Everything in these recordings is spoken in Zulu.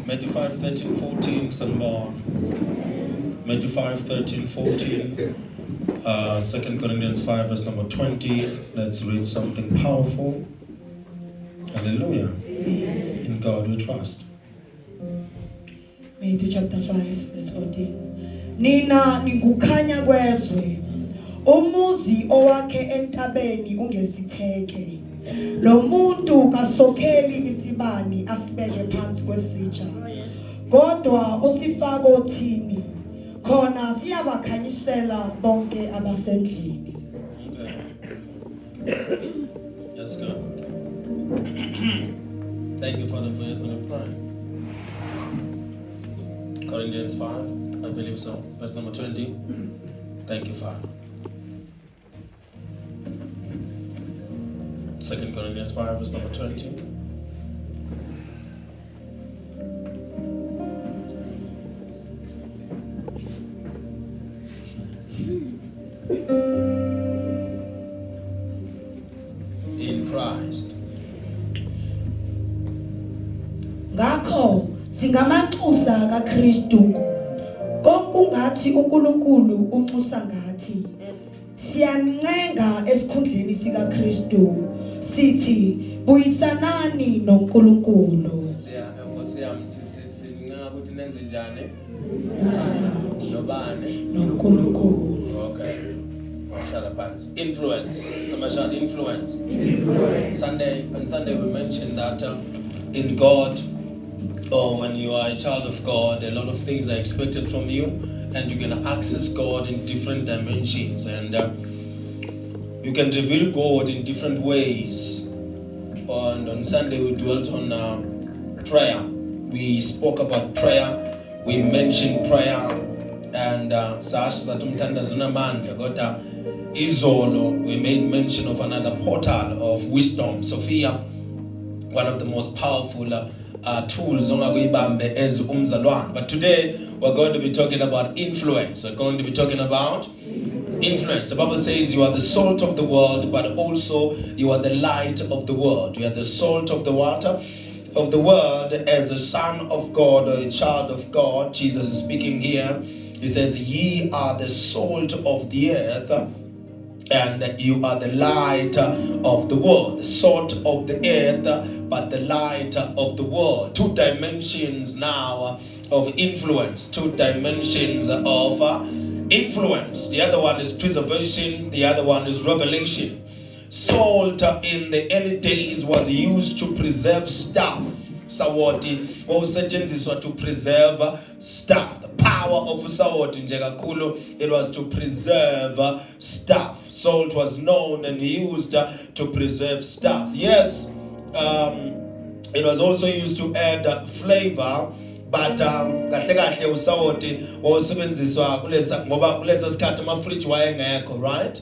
Matthew 5, 13, 14, Sanborn. Matthew 5, 13, 14. 2 Corinthians 5, verse number 20. Let's read something powerful. Hallelujah. In God we trust. Matthew chapter 5, verse 14. Nina ningukhanya kwezwe. Umuzi owakhe entabeni ungesitheke. Lo muntu kasokheli isibani asibeke phansi kwesitsha. Kodwa usifaka othini. Khona siyabakhanyisela bonke abasendlini. Yes, God. Thank you, Father, for your son of prayer. Corinthians 5, I believe so. Verse number 20. Thank you, Father. 2 Corinthians 5, verse number 20. In Christ. Ngakho singamanxusa kaKristu. Konkungathi uNkulunkulu unxusa ngathi. Siyancenga esikhundleni sikaKristu. Sithi buyisanani noNkulunkulu. Singa ukuthi nenze njani? noNkulunkulu. Okay. Influence. Somebody influence. On Sunday we mentioned that in God, or when you are a child of God, a lot of things are expected from you, and you can access God in different dimensions, and you can reveal God in different ways. And on Sunday we dwelt on prayer. We spoke about prayer. We mentioned prayer, and we made mention of another portal of wisdom, Sophia, one of the most powerful tools. But today we're going to be talking about influence. We're going to be talking about influence. The Bible says you are the salt of the world, but also you are the light of the world. You are the salt of the water of the world. As a son of God or a child of God, Jesus is speaking here. He says, ye are the salt of the earth, and you are the light of the world. The salt of the earth, but the light of the world. Two dimensions now of influence. Two dimensions of influence. The other one is preservation. The other one is revelation. Salt in the early days was used to preserve stuff. Sawoti wawusetshenziswa to preserve stuff. The power of sawoti nje kakhulu, it was to preserve stuff. Salt was known and used to preserve stuff. Yes, it was also used to add flavor, but kahle kahle usawoti wawusebenziswa ngoba kulesa sikhathi ama-fridge wayengekho, right?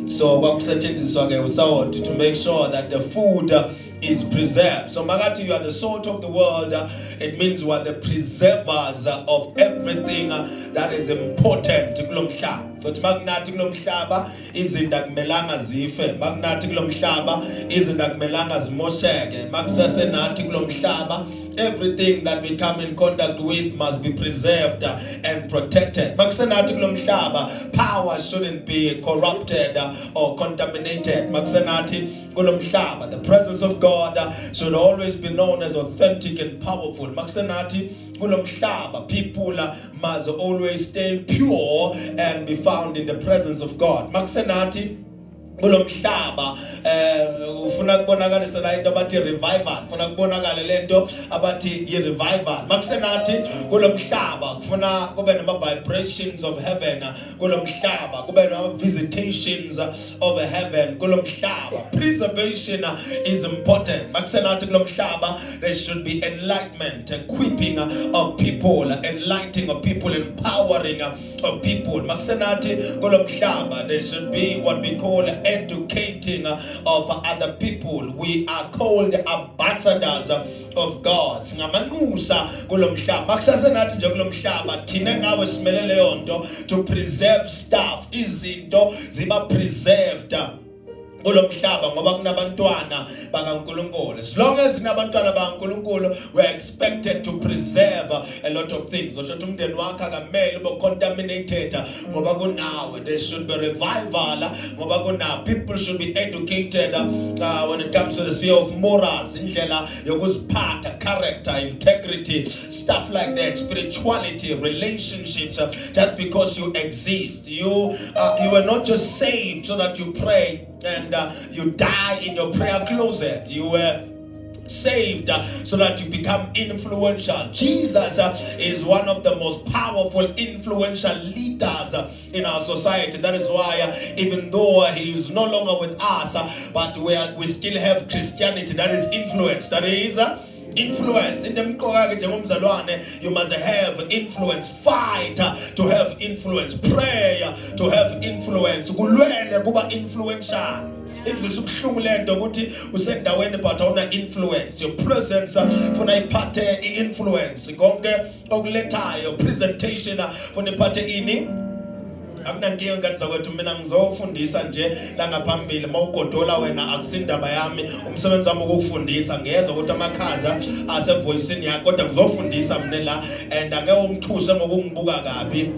So kwakusetshenziswa ke usawoti to make sure that the food is preserved. So magati, you are the salt of the world. It means you are the preservers of everything that is important kulo mhlaba. So magnathi kulo mhlaba izinto akumelanga zife. Magnathi kulo mhlaba izinto akumelanga zimosheke. Makusase nathi kulo mhlaba, everything that we come in contact with must be preserved and protected. Makusenathi kulo mhlaba, power shouldn't be corrupted or contaminated. Makusenathi kulo mhlaba, the presence of God should always be known as authentic and powerful. Makusenathi kulo mhlaba, people must always stay pure and be found in the presence of God. Makusenathi kulo mhlaba ufuna kubonakalisa la into abathi revival, ufuna kubonakala lento abathi i-revival. Makusenathi kulo mhlaba kufuna kube nama-vibrations of heaven, kulo mhlaba kube nama-visitations of heaven, kulo mhlaba. Preservation is important. Makusenathi kulo mhlaba there should be enlightenment, equipping of people, enlightening of people, empowering of people. Makusenathi kulo mhlaba there should be what we call educating of other people. We are called ambassadors of God. Singamanxusa kulo mhlaba. Makusase nathi nje kulo mhlaba thina nawe simele leyo nto to preserve stuff. Izinto ziba preserved kulomhlaba ngoba kunabantwana bakaNkulunkulu. As long as kunabantwana bakaNkulunkulu, we're expected to preserve a lot of things. Osho umndeni wakhe akamele ube contaminated ngoba kunawe. There should be revival ngoba kunawe. People should be educated when it comes to the sphere of morals, indlela yokuziphatha, character, integrity, stuff like that, spirituality, relationships. Just because you exist, you were not just saved so that you pray and you die in your prayer closet. You were saved so that you become influential. Jesus is one of the most powerful, influential leaders in our society. That is why even though he is no longer with us, but we still have Christianity that is influence. That is influence. In the you must have influence. Fight to have influence. Pray to have influence. Kulwele kuba influential. If you lento ukuthi usendaweni but awuna influence, your presence funa iphathe influence, konke okulethayo presentation funa iphathe ini. Akunankinga ngani zakwethu, mina ngizofundisa nje la ngaphambili, mawugodola wena akusindaba yami, umsebenzi wami ukufundisa. Ngiyezwa ukuthi amakhaza asevoicini yakho kodwa ngizofundisa mina la, and ake ungithuse ngokungibuka kabi.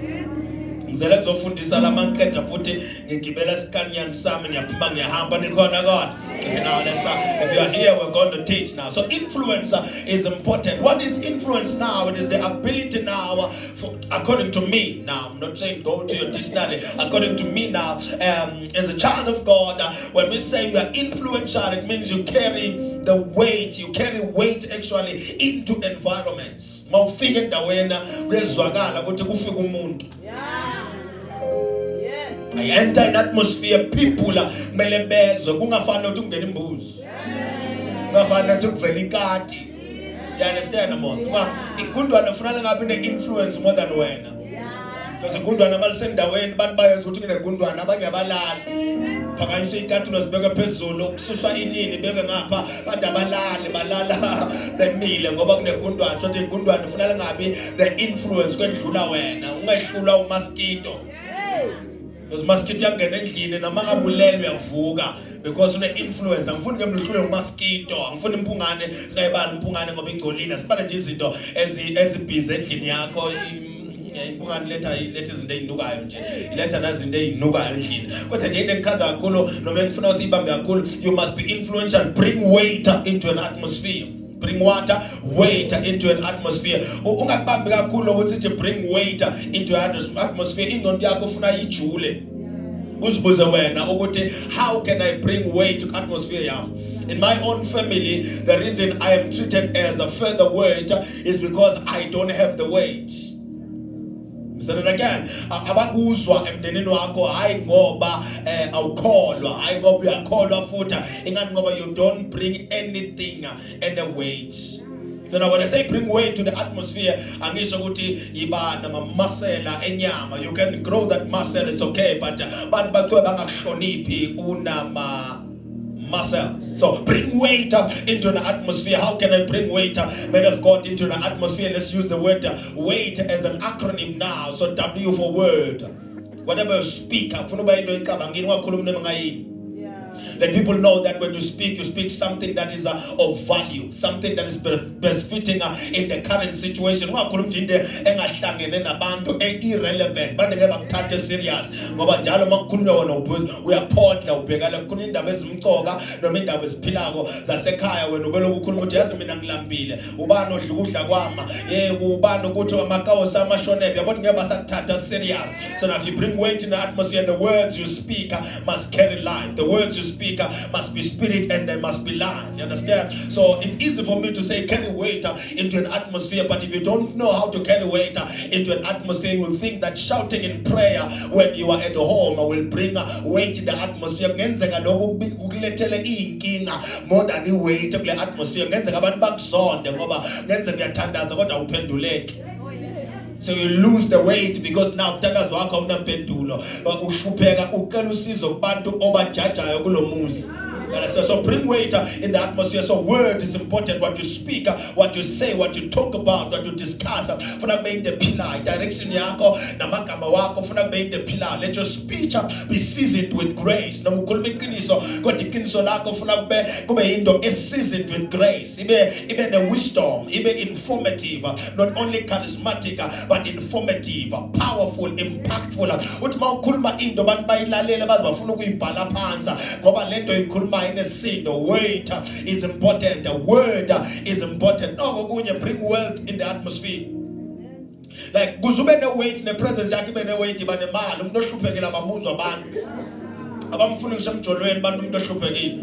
Ngizele kuzofundisa lamanqeda futhi ngigibela isikanyani sami ngiyaphuma ngiyahamba nikhona kodwa. Now if you are here, we're going to teach now. So influence is important. What is influence now? It is the ability now, according to me now, I'm not saying go to your dictionary, according to me now, as a child of God, when we say you are influential, it means you carry the weight, you carry weight actually into environments. Mawufika endaweni kuyezwakala ukuthi kufika umuntu. I enter an atmosphere, people kumele bezwe, kungafani ukuthi ungena imbuzi, kungafani ukuthi kuvela ikati. You understand mos? Igundwana ufuna ngabe ne-influence more than wena. Because igundwana malisendaweni bantu bayezwa ukuthi kunegundwana abanye abalali. Phakanyiswe ikati uzibeka phezulu, kususwa inini beke ngapha, bantu abalali balala bemile ngoba kunegundwana. So igundwana ufuna ngabe ne-influence kwendlula wena, ungayihlula umosquito. Because mosquito yangena endlini nama ngabulele uyavuka because une influence. Angifuni ke mhlule umosquito, angifuni impungane singayibala impungane ngoba ingcolile. Sibale nje izinto ezibhize endlini yakho. Impungane letha izinto ezinukayo nje, iletha nazinto ezinukayo endlini. Kodwa nje into engichaza kakhulu noma ngifuna ukuthi ibambe kakhulu, you must be influential. Bring weight into an atmosphere. Bring water, weight into an atmosphere. Ungakubambi kakhulu ukuthi nje bring weight into an atmosphere. Ingqondo yakho ufuna ijule. Uzibuze wena ukuthi how can I bring weight to atmosphere yami? In my own family, the reason I am treated as a featherweight is because I don't have the weight. Said it again. Abakuzwa emndenini wakho hayi ngoba awukholwa, hayi ngoba uyakholwa futhi, ingani ngoba you don't bring anything any weight. Then when I say bring weight to the atmosphere, angisho ukuthi iba namamasela enyama. You can grow that muscle, it's okay, but bantu bakuthiwa bangakuhloniphi unama muscles. So bring weight into the atmosphere. How can I bring weight, man of God, into the atmosphere? Let's use the word weight as an acronym now. So W for word. Whatever you speak, let people know that when you speak something that is of value, something that is best fitting in the current situation. Irrelevant, but they serious. We are point serious. So now if you bring weight in the atmosphere, the words you speak must carry life. The words you speak must be spirit and they must be life. You understand? So it's easy for me to say carry weight into an atmosphere, but if you don't know how to carry weight into an atmosphere, you will think that shouting in prayer when you are at home will bring weight in the atmosphere. More than the weight of the atmosphere. So you lose the weight because now thandazo wakho awunampendulo. Uhlupeka ucela usizo kubantu obajajayo kulo muzi. So bring weight in the atmosphere. So word is important. What you speak, what you say, what you talk about, what you discuss. Funa be in the pillar. Direction yako na magama wako funa be in the pillar. Let your speech be seasoned with grace. Na mukhuluma iqiniso kodwa iqiniso lakho funa kube into seasoned with grace. Ibe the wisdom, ibe informative, not only charismatic but informative, powerful, impactful. Uthi mawukhuluma into abantu bayilalela baze bafuna ukuyibhala phansi ngoba lento ikhuluma inesindo. Weight is important. The word is important. No kokunye bring wealth in the atmosphere. Like kuzube ne weight ne presence yakhe ibe ne weight iba nemali. Umuntu ohluphekile abamuzwa abantu. Abamfuna ngisho emjolweni bantu umuntu ohluphekile.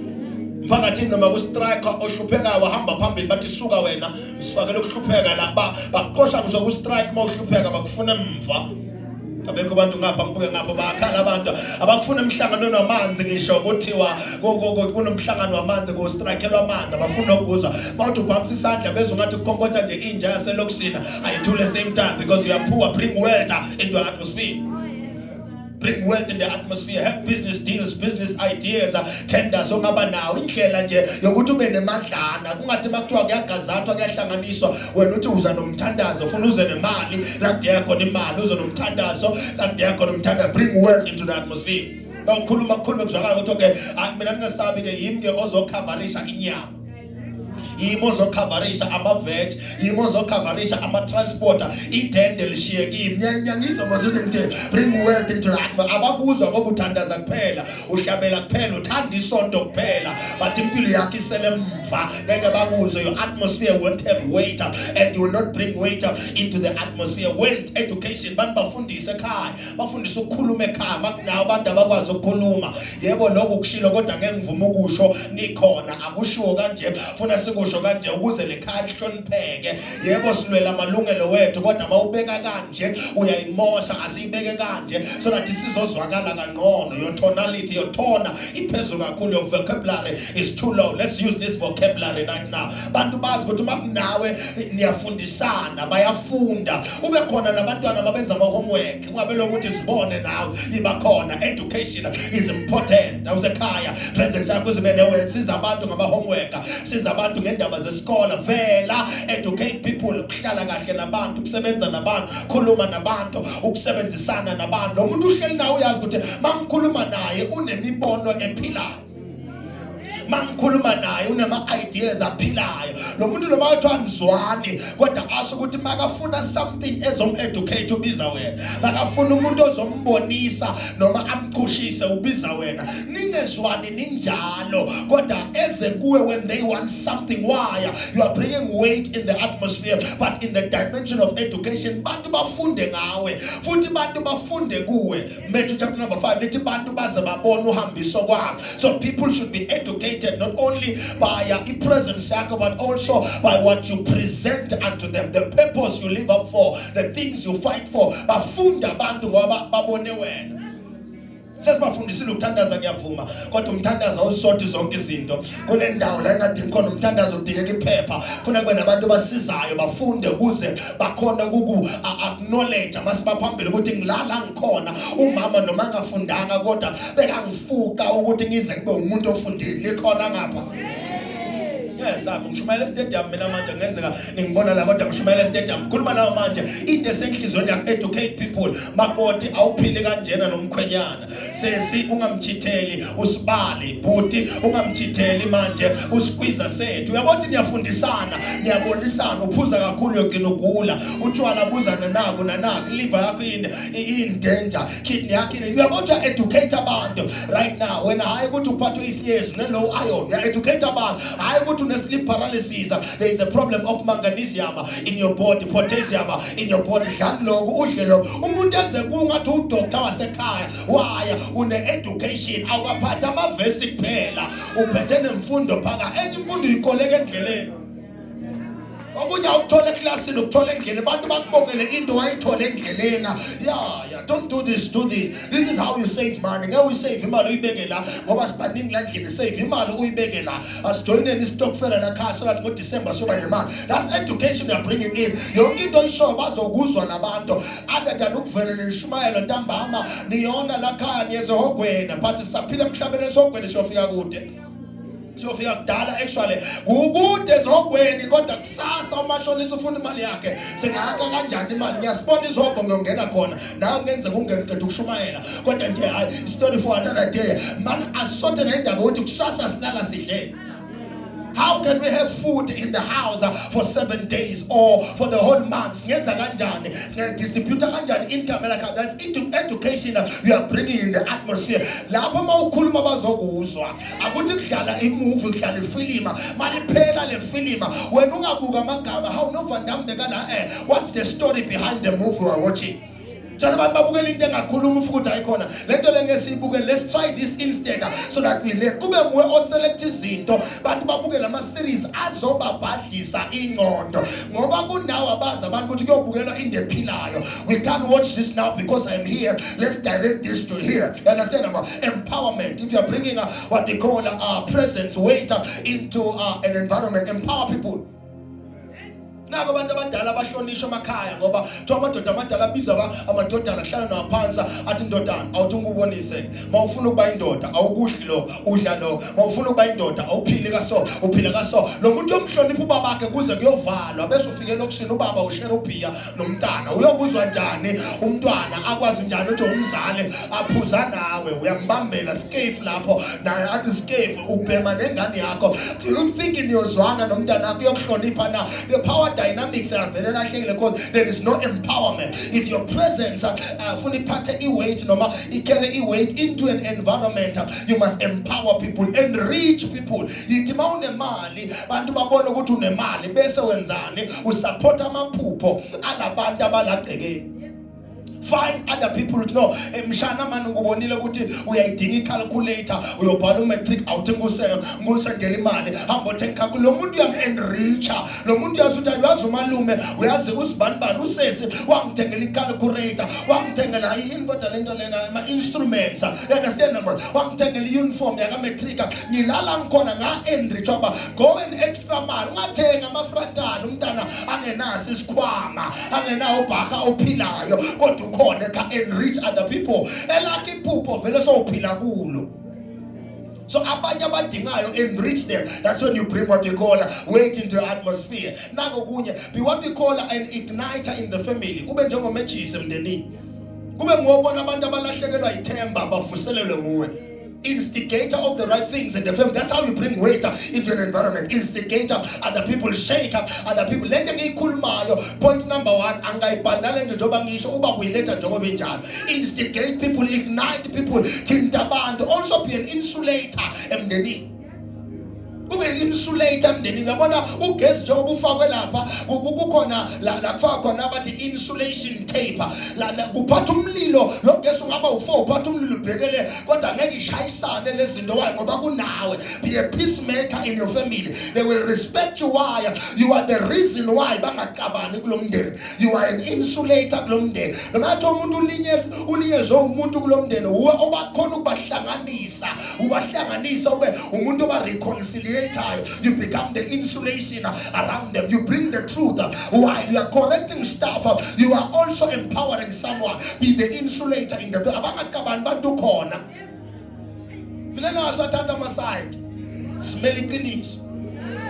Mphakathini noma ku striker ohluphekayo wahamba phambili bathi suka wena sifakele ukuhlupheka la baqosha ngisho ku strike mawuhlupheka bakufuna emva. Abekho abantu ngapha mbuke ngapha bakhala abantu abafuna emhlangano namanzi ngisho kuthiwa kunomhlangano wamanzi go strikeelwa amanzi abafuna ukuzwa bawuthi ubhamisa isandla bezwe ngathi ukhonkotha nje inja yaselokusina ayithule same time because you are poor. Bring wealth into the atmosphere. Bring wealth in the atmosphere. Have business deals, business ideas, tenders ongaba nawo indlela nje yokuthi ube nemadlana kungathi makuthiwa kuyagazathwa kuyahlanganiswa wena uthi uza nomthandazo ufuna uze nemali lakade yakho imali uze nomthandazo lakade yakho nomthandazo. Bring wealth into the atmosphere. Bawukhuluma kuzwakala ukuthi okay mina ningasabi ke yimi ke ozokhavarisha inyama, yimi ozokhavarisha ama-veg, yimi ozokhavarisha ama-transporter, idende lishiye kimi nyangizwa mazuthi ngithe bring wealth into the atmosphere. Abakuzwa ngoba uthandaza kuphela, uhlabela kuphela, uthanda isonto kuphela but impilo yakho isele mva ngeke bakuzwe. Your atmosphere won't have weight and you will not bring weight into the atmosphere. Weight education bantu bafundise ekhaya, bafundise ukukhuluma ekhaya makunawo abantu abakwazi ukukhuluma. Yebo lokho kushilo kodwa ngeke ngivume ukusho nikhona akushiwo kanje funa sikusho kanje ukuze lekhaya lihlonipheke. Yebo silwela amalungelo wethu kodwa mawubeka kanje uyayimosha. Asiyibeke kanje so that isizozwakala kangcono. Your tonality, your tone iphezulu kakhulu. Your vocabulary is too low. Let's use this vocabulary right now. Bantu bazi ukuthi makunawe niyafundisana bayafunda. Ube khona nabantwana mabenza ama homework ungabe lokuthi sibone nawe iba khona. Education is important. Awusekhaya presence yakho izibe newe siza abantu ngama homework, siza abantu ngendaba zesikole. Vela educate people, ukuhlala kahle nabantu, ukusebenza nabantu, khuluma nabantu, ukusebenzisana nabantu. Lo muntu uhleli nawe uyazi ukuthi mangikhuluma naye unemibono ephilayo, mangikhuluma naye unama-ideas aphilayo. Lo muntu lo bathiwa nizwane kodwa asho ukuthi makafuna something ezom-educate ubiza wena, makafuna umuntu ozombonisa noma amqushise ubiza wena. Ningezwani ninjalo kodwa eze kuwe when they want something. Why? You are bringing weight in the atmosphere but in the dimension of education bantu bafunde ngawe futhi bantu bafunde kuwe. Matthew chapter number 5 lithi bantu baze babone uhambiso kwakho. So people should be educated not only by your presence but also by what you present unto them, the purpose you live up for, the things you fight for. Bafunda abantu ngoba babone wena. Sesibafundisile ukuthandaza ngiyavuma kodwa umthandazo awusoti zonke izinto. Kule ndawo la engadingi khona umthandazo udingeka iphepha. Funa kube nabantu basizayo bafunde ukuze bakhona acknowledge masibaphambili ukuthi ngilala ngikhona. Umama noma ngafundanga kodwa bekangifuka ukuthi ngize ngibe umuntu ofundile likhona ngapha. Yes, ngishumayela stadium mina manje ngenzeka ngibona la kodwa ngishumayela stadium khuluma nawo manje into esenhlizweni yakho educate people. Makoti awuphile kanjena nomkhwenyana sesi ungamchitheli usibali bhuti ungamchitheli manje usikhwiza sethu. Uyabona niyafundisana niyabonisana uphuza kakhulu yogcina ugula utshwala buzana nako nanako liver yakho in danger kidney yakho uyabona educate abantu right now. Wena hayi ukuthi uphathwe isiyezu nelow iron ya educate abantu hayi ukuthi sleep paralysis. There is a problem of magnesium in your body, potassium in your body. Dlalo udlelo umuntu eze kungathi udoctor wasekhaya waya une education awaphatha amavesi kuphela uphethe nemfundo phaka enye imfundo ikoleke endleleni. Okunye ukuthola eklasini ukuthola endleleni abantu bakubongele into wayithola endleleni. Yeah, don't do this, do this. This is how you save money. Ngeke uyisave imali uyibeke la ngoba sibaningi la endlini save imali uyibeke la. Asijoyineni istokfela la khaya so that ngoDecember soba nemali. That's education you are bringing in. Yonke into oyisho bazokuzwa nabantu other than ukuvela neshumayelo ntambama niyona la khaya niyezehogwena but saphila emhlabeni esogwena siyofika kude. siyofika kudala actually kukude zogweni kodwa kusasa umashonisa ufuna imali yakhe sengaka kanjani imali ngiyasibona izogo ngiyongena khona nawe ngenze kungena qedwe ukushumayela kodwa nje hayi story for another day man asote nendaba ukuthi kusasa silala sidle. How can we have food in the house for 7 days or for the whole month? Singenza kanjani? Singa-distribute kanjani income like that's education we are bringing in the atmosphere. Lapho mawukhuluma bazokuzwa. Akuthi kudlala imovie, kudlala ifilima, maliphela le filima. Wena ungabuka amagama, how no Van Damme bekana what's the story behind the movie we are watching? Let's try this instead so that we learn. Kube mwe oselect izinto bantu babukela ama series azoba badlisa ingqondo ngoba kunawo abaza abantu ukuthi kuyobukela into ephilayo. We can't watch this now because I'm here. Let's direct this to here. You understand about empowerment? If you are bringing what they call presence, weight into an environment, empower people. Nako abantu abadala bahlonishwa emakhaya ngoba kuthiwa amadoda amadala abiza amadodana ahlala nawo phansi athi ndodana awuthi ungubonise mawufuna ukuba indoda awukudli lo udla lo mawufuna ukuba indoda awuphili kaso uphila kaso lo muntu yomhlonipha ubabakhe kuze kuyovalwa bese ufike lokushini ubaba ushare ubhiya nomntana uyobuzwa njani umntwana akwazi njani ukuthi umzali aphuza nawe uyambambela scave lapho naye athi scave ubhema nengane yakho you think niyozwana nomntana wakho uyokuhlonipha na the power dynamics are very likely because there is no empowerment. If your presence fully part weight noma carry weight into an environment, you must empower people and reach people. Yitima unemali bantu babona ukuthi unemali bese wenzani usupport amaphupho alabantu abalagceke. Find other people to know. Mshana man ngubonile ukuthi uyayidinga icalculator uyobhala umatric out ngusengela imali hamba uthenga lo muntu enricha lo muntu yazi ukuthi uyazi umalume uyazi usibanibani usesi wangithengela icalculator wangithengela ingoda lento lena ama instruments you understand number wangithengela uniform yaka matric ngilala ngikhona nga enrich aba go an extra mile ungathenga ama frontana umntana angenasi isikhwama angenawo bhaka ophilayo kodwa enrich other people. Elaki people vele so uphila kulo. So abanye abadingayo enrich them. That's when you bring what we call weight into the atmosphere. Nako kunye be what we call an igniter in the family. Ube njengomatches emndenini. Kube ngobona abantu abalahlekelwa ithemba bavuselelwe nguwe. Instigator of the right things in the family. That's how you bring weight into an environment. Instigator, other people shake up, other people. Point number 1, instigate people, ignite people, also be an insulator. Ube insulator mndeni ngabona ugesi njengoba ufakwe lapha kukhona la kufaka khona abathi insulation tape la kuphatha umlilo lo gesi ungaba u4 uphatha umlilo ubhekele kodwa ngeke ishayisane lezinto wayo ngoba kunawe. Be a peacemaker in your family. They will respect you why you are the reason why bangaqabani kulomndeni. You are an insulator kulomndeni. Noma umuntu ulinyezwe umuntu kulomndeni uwe obakhona ukubahlanganisa ube umuntu oba reconciliate. You become the insulation around them. You bring the truth while you are correcting stuff. You are also empowering someone. Be the insulator in the corner. Smelly things.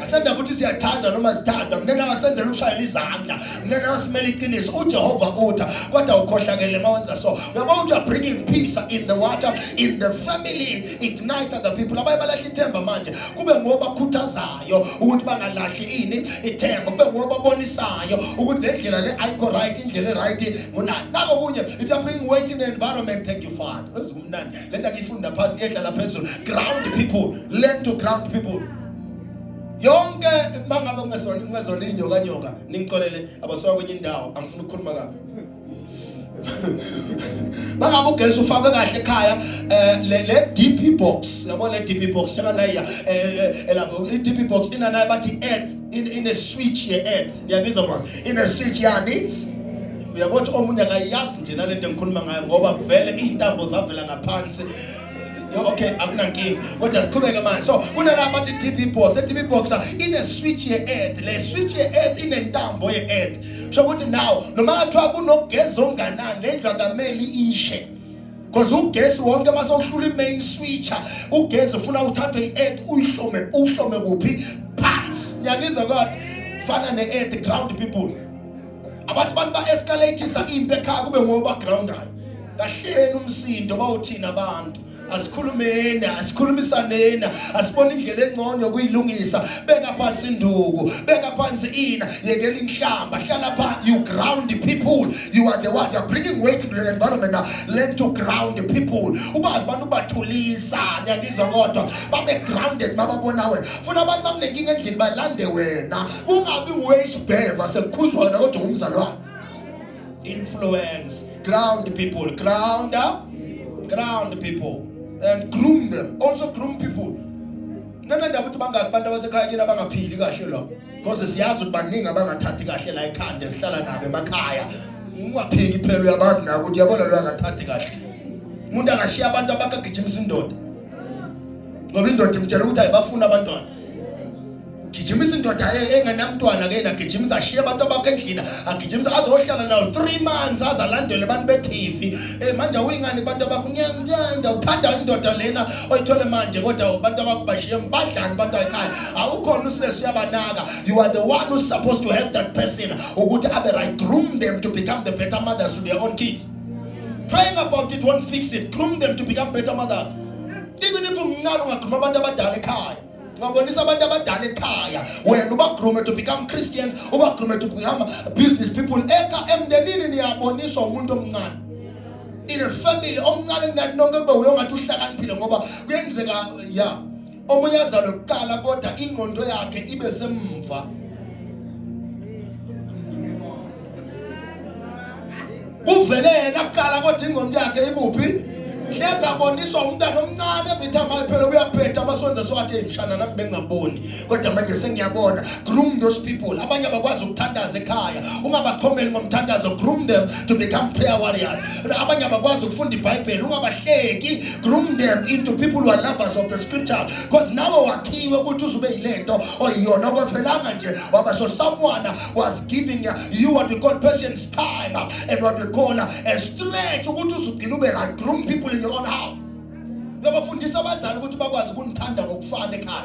Asanda ukuthi siyathanda noma sithanda mina ngasenzela ukushayela izandla mina nasimele iqiniso uJehova uthi kodwa ukhohlakele mawenza so uyabona you are bringing peace in the water in the family ignite the people abaye balahla ithemba manje kube ngoba khuthazayo ukuthi bangalahli ini ithemba kube ngoba bonisayo ukuthi le ndlela le ayikho right indlela right ngunani nako kunye if you are bringing weight in the environment. Thank you Father wezimnandi lenta ngifunda phasi ehlala phezulu ground people, learn to ground people. Yonke mangabe ungezona inyoka nyoka ningicolele abasuka kwenye indawo angifuni ukukhuluma kabi. Mangabe ugesi ufakwe kahle ekhaya le DP box yabona le DP box njengana la DP box inana bathi earth in a switch ye earth ngiyabizwa manje in a switch yani uyabona omunye akayazi nje nalento engikhuluma ngayo ngoba vele intambo zavela ngaphansi. Okay, akunankinga kodwa siqhubeke manje. So kunalapha athi DP box in a switch ye earth. Le switch ye earth inentambo ye earth. So ukuthi now noma athiwa kunogezi onganani le ndlu akameli ishe because ugesi wonke mase uhlula main switcher ugesi ufuna uthathe i-earth uhlome kuphi phansi ngiyangizwa kodwa fana ne-earth ground people abantu ba-escalatisa impi ekhaya kube ngoba groundayo kahleni umsindo bawuthina abantu asikhulumisaneni asibone indlela engcono yokuyilungisa beka phansi induku beka phansi ina yekela inhlamba hlala phansi you ground the people you are the one you are bringing weight to the environment now learn to ground the people ubazi abantu bathulisa ngiyakizwa kodwa babe grounded mababona wena funa abantu bakunenkinga endlini balande wena ungabi waste behavior sekukhuzwa wena kodwa ngumzalwane influence ground the people ground people and groom them also groom people nenda ukuthi bangabantu abasekhaya kini abangaphili kahle lo because siyazi ukuthi baningi abangathathi kahle la ekhanda sihlala nabo emakhaya ungaphiki phela uyabazi nako ukuthi yabona lo angathathi kahle umuntu angashiya abantu abakagijimisa indoda ngoba indoda imtshela ukuthi ayibafuna abantwana gijimisa indoda engenamntwana ke nagijimisa ashiya abantu abakhe endlini agijimisa azohlala nawo 3 months azalandele abantu be-TV manje uyingani abantu abakho ngiyanda uthanda indoda lena oyithole manje kodwa abantu abakho bashiye mbadlani abantu ekhaya awukhona usesi uyabanaka you are the one who's supposed to help that person ukuthi abe right groom them to become the better mothers to their own kids praying about it won't fix it groom them to become better mothers even if umncane ungagruma abantu abadala ekhaya ngabonisa abantu abadala ekhaya wena ubagroom to become Christians ubagroom to become business people emndenini niyaboniswa umuntu omncane in a family omncane nonke kube uyongathi uhlakaniphile ngoba kuyenzeka omunye azalwe kuqala kodwa ingqondo yakhe ibe semva kuvele yena kuqala kodwa ingqondo yakhe ikuphi hleza boniswa umntana omncane every time ayiphela uyaphetha amasonza sowathi emshana nami bengaboni kodwa manje sengiyabona groom those people abanye abakwazi ukuthandaza ekhaya ungabaqhomeli ngomthandazo groom them to become prayer warriors abanye abakwazi ukufunda iBhayibheli ungabahleki groom them into people who are lovers of the scripture because nawe wakhiwe ukuthi uzube yilento oyiyona okwefelanga nje waba so someone was giving you what we call patience time and what we call a stretch ukuthi uzugcina ube like groom people in your own house. Ngiyabafundisa abazali ukuthi bakwazi ukunithanda ngokufana ekhaya.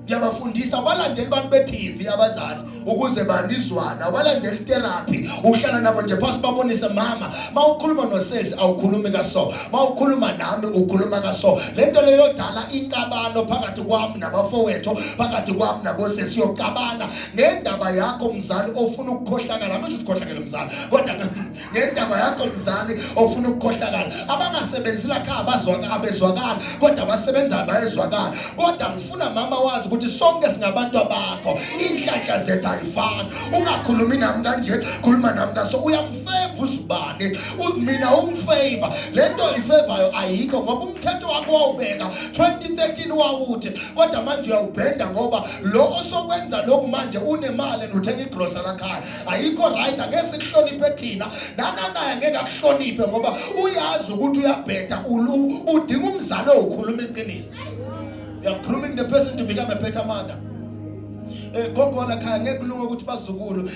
Ngiyabafundisa abalandeli abantu be-TV abazali ukuze banizwana abalandeli therapy uhlala nabo nje phasi babonise mama mawukhuluma nosesi awukhulumi kaso mawukhuluma nami ukhuluma kaso lento leyo yodala inkabano phakathi kwami nabafowethu phakathi kwami nabosesi yokabana ngendaba yakho mzali ofuna ukukhohlakala angisho ukukhohlakala mzali kodwa ngendaba yakho mzali ofuna ukukhohlakala abangasebenzela khaya abezwakala kodwa abasebenza bayezwakala kodwa ngifuna mama wazi ukuthi sonke singabantu abakho inhlahla zethu ayifani ungakhulumi nami kanje khuluma nami kaso uyamfeva usibani mina ungifavor lento ifevayo ayikho ngoba umthetho wakho wawubeka 2013 wawuthi kodwa manje uyawubhenda ngoba lo osokwenza lokhu manje unemali nothenga igrocery lakhaya ayikho right angeke sikuhloniphe thina naye angeke akuhloniphe ngoba uyazi ukuthi uyabheda udinga umzali okhuluma iqiniso. You are grooming the person to become a better mother. Gogo lakhaya ngekulunga ukuthi bazukulu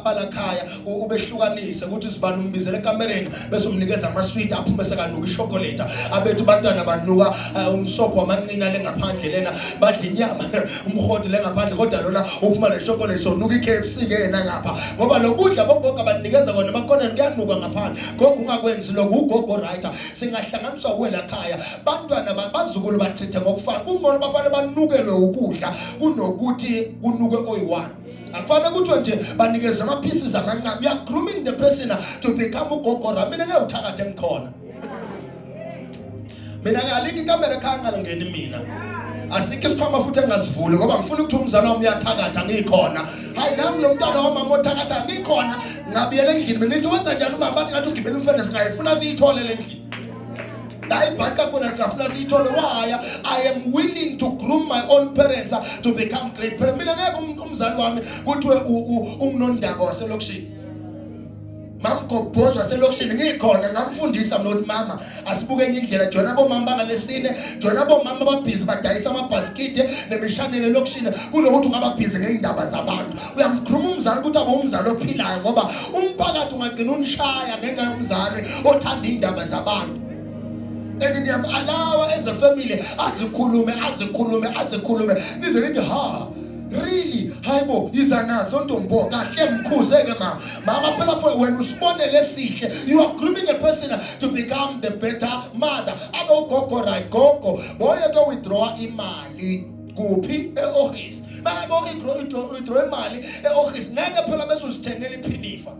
balakhaya ubehlukanise ukuthi uzibani umbizele ekamereni bese umnikeza ama-sweet aphume sekanuka ichocolate abethu bantwana banuka umsobho wamanqina lengaphandle lena badla inyama umhodi lengaphandle kodwa lona uphuma le-chocolate sonuka i-KFC ke yena ngapha ngoba lokudla bogogo abanikeza kona emakhoneni kuyanuka ngaphandle gogo ungakwenzi lokhu ugogo right singahlanganiswa uwe lakhaya bantwana bazukulu bathithe ngokufana kungcono bafanele banukelwe ukudla kunokuthi unuke oyi-one akufanele kuthiwe nje banikeze ama-pieces amancane. We are grooming the person to become ugogora. Mina ngiyawuthakatha engikhona mina ngiyalika ikamera ekhaya ngalingeni mina asikho isikhwama futhi engasivuli ngoba ngifuna ukuthi umzala wami uyathakatha ngikhona hayi nami lo mntwana wamama othakatha ngikhona ngabiyele endlini mina nithi wenza njani umama bathi ngathi ugibela umfene singayifuna siyithole le ndlini I am willing to groom my own parents to become great parents. Mina ngeke umzali wami kuthiwe ungunondaba waselokishini mamgobhozo waselokishini ngikhona ngamfundisa mina ukuthi mama asibuke enye indlela jona bomama bangalesine jona bomama ababhizi badayisa amabhasikidi nemishanele elokishini kunokuthi ungababhizi ngeindaba zabantu uyamgruma umzali ukuthi abe umzali ophilayo ngoba umphakathi ungagcina unishaya ngenxa yomzali othanda indaba zabantu and allow as a family azikhulume nize nithi ha really hayibo izanazo ntombo kahle mkhuze ke mama phela for when usibonele sihle you are grooming a person to become the better mother. Abo gogo right gogo boye ke withdraw imali kuphi e-office bayabo withdraw imali e-office ngeke phela bezosithengela iphinifa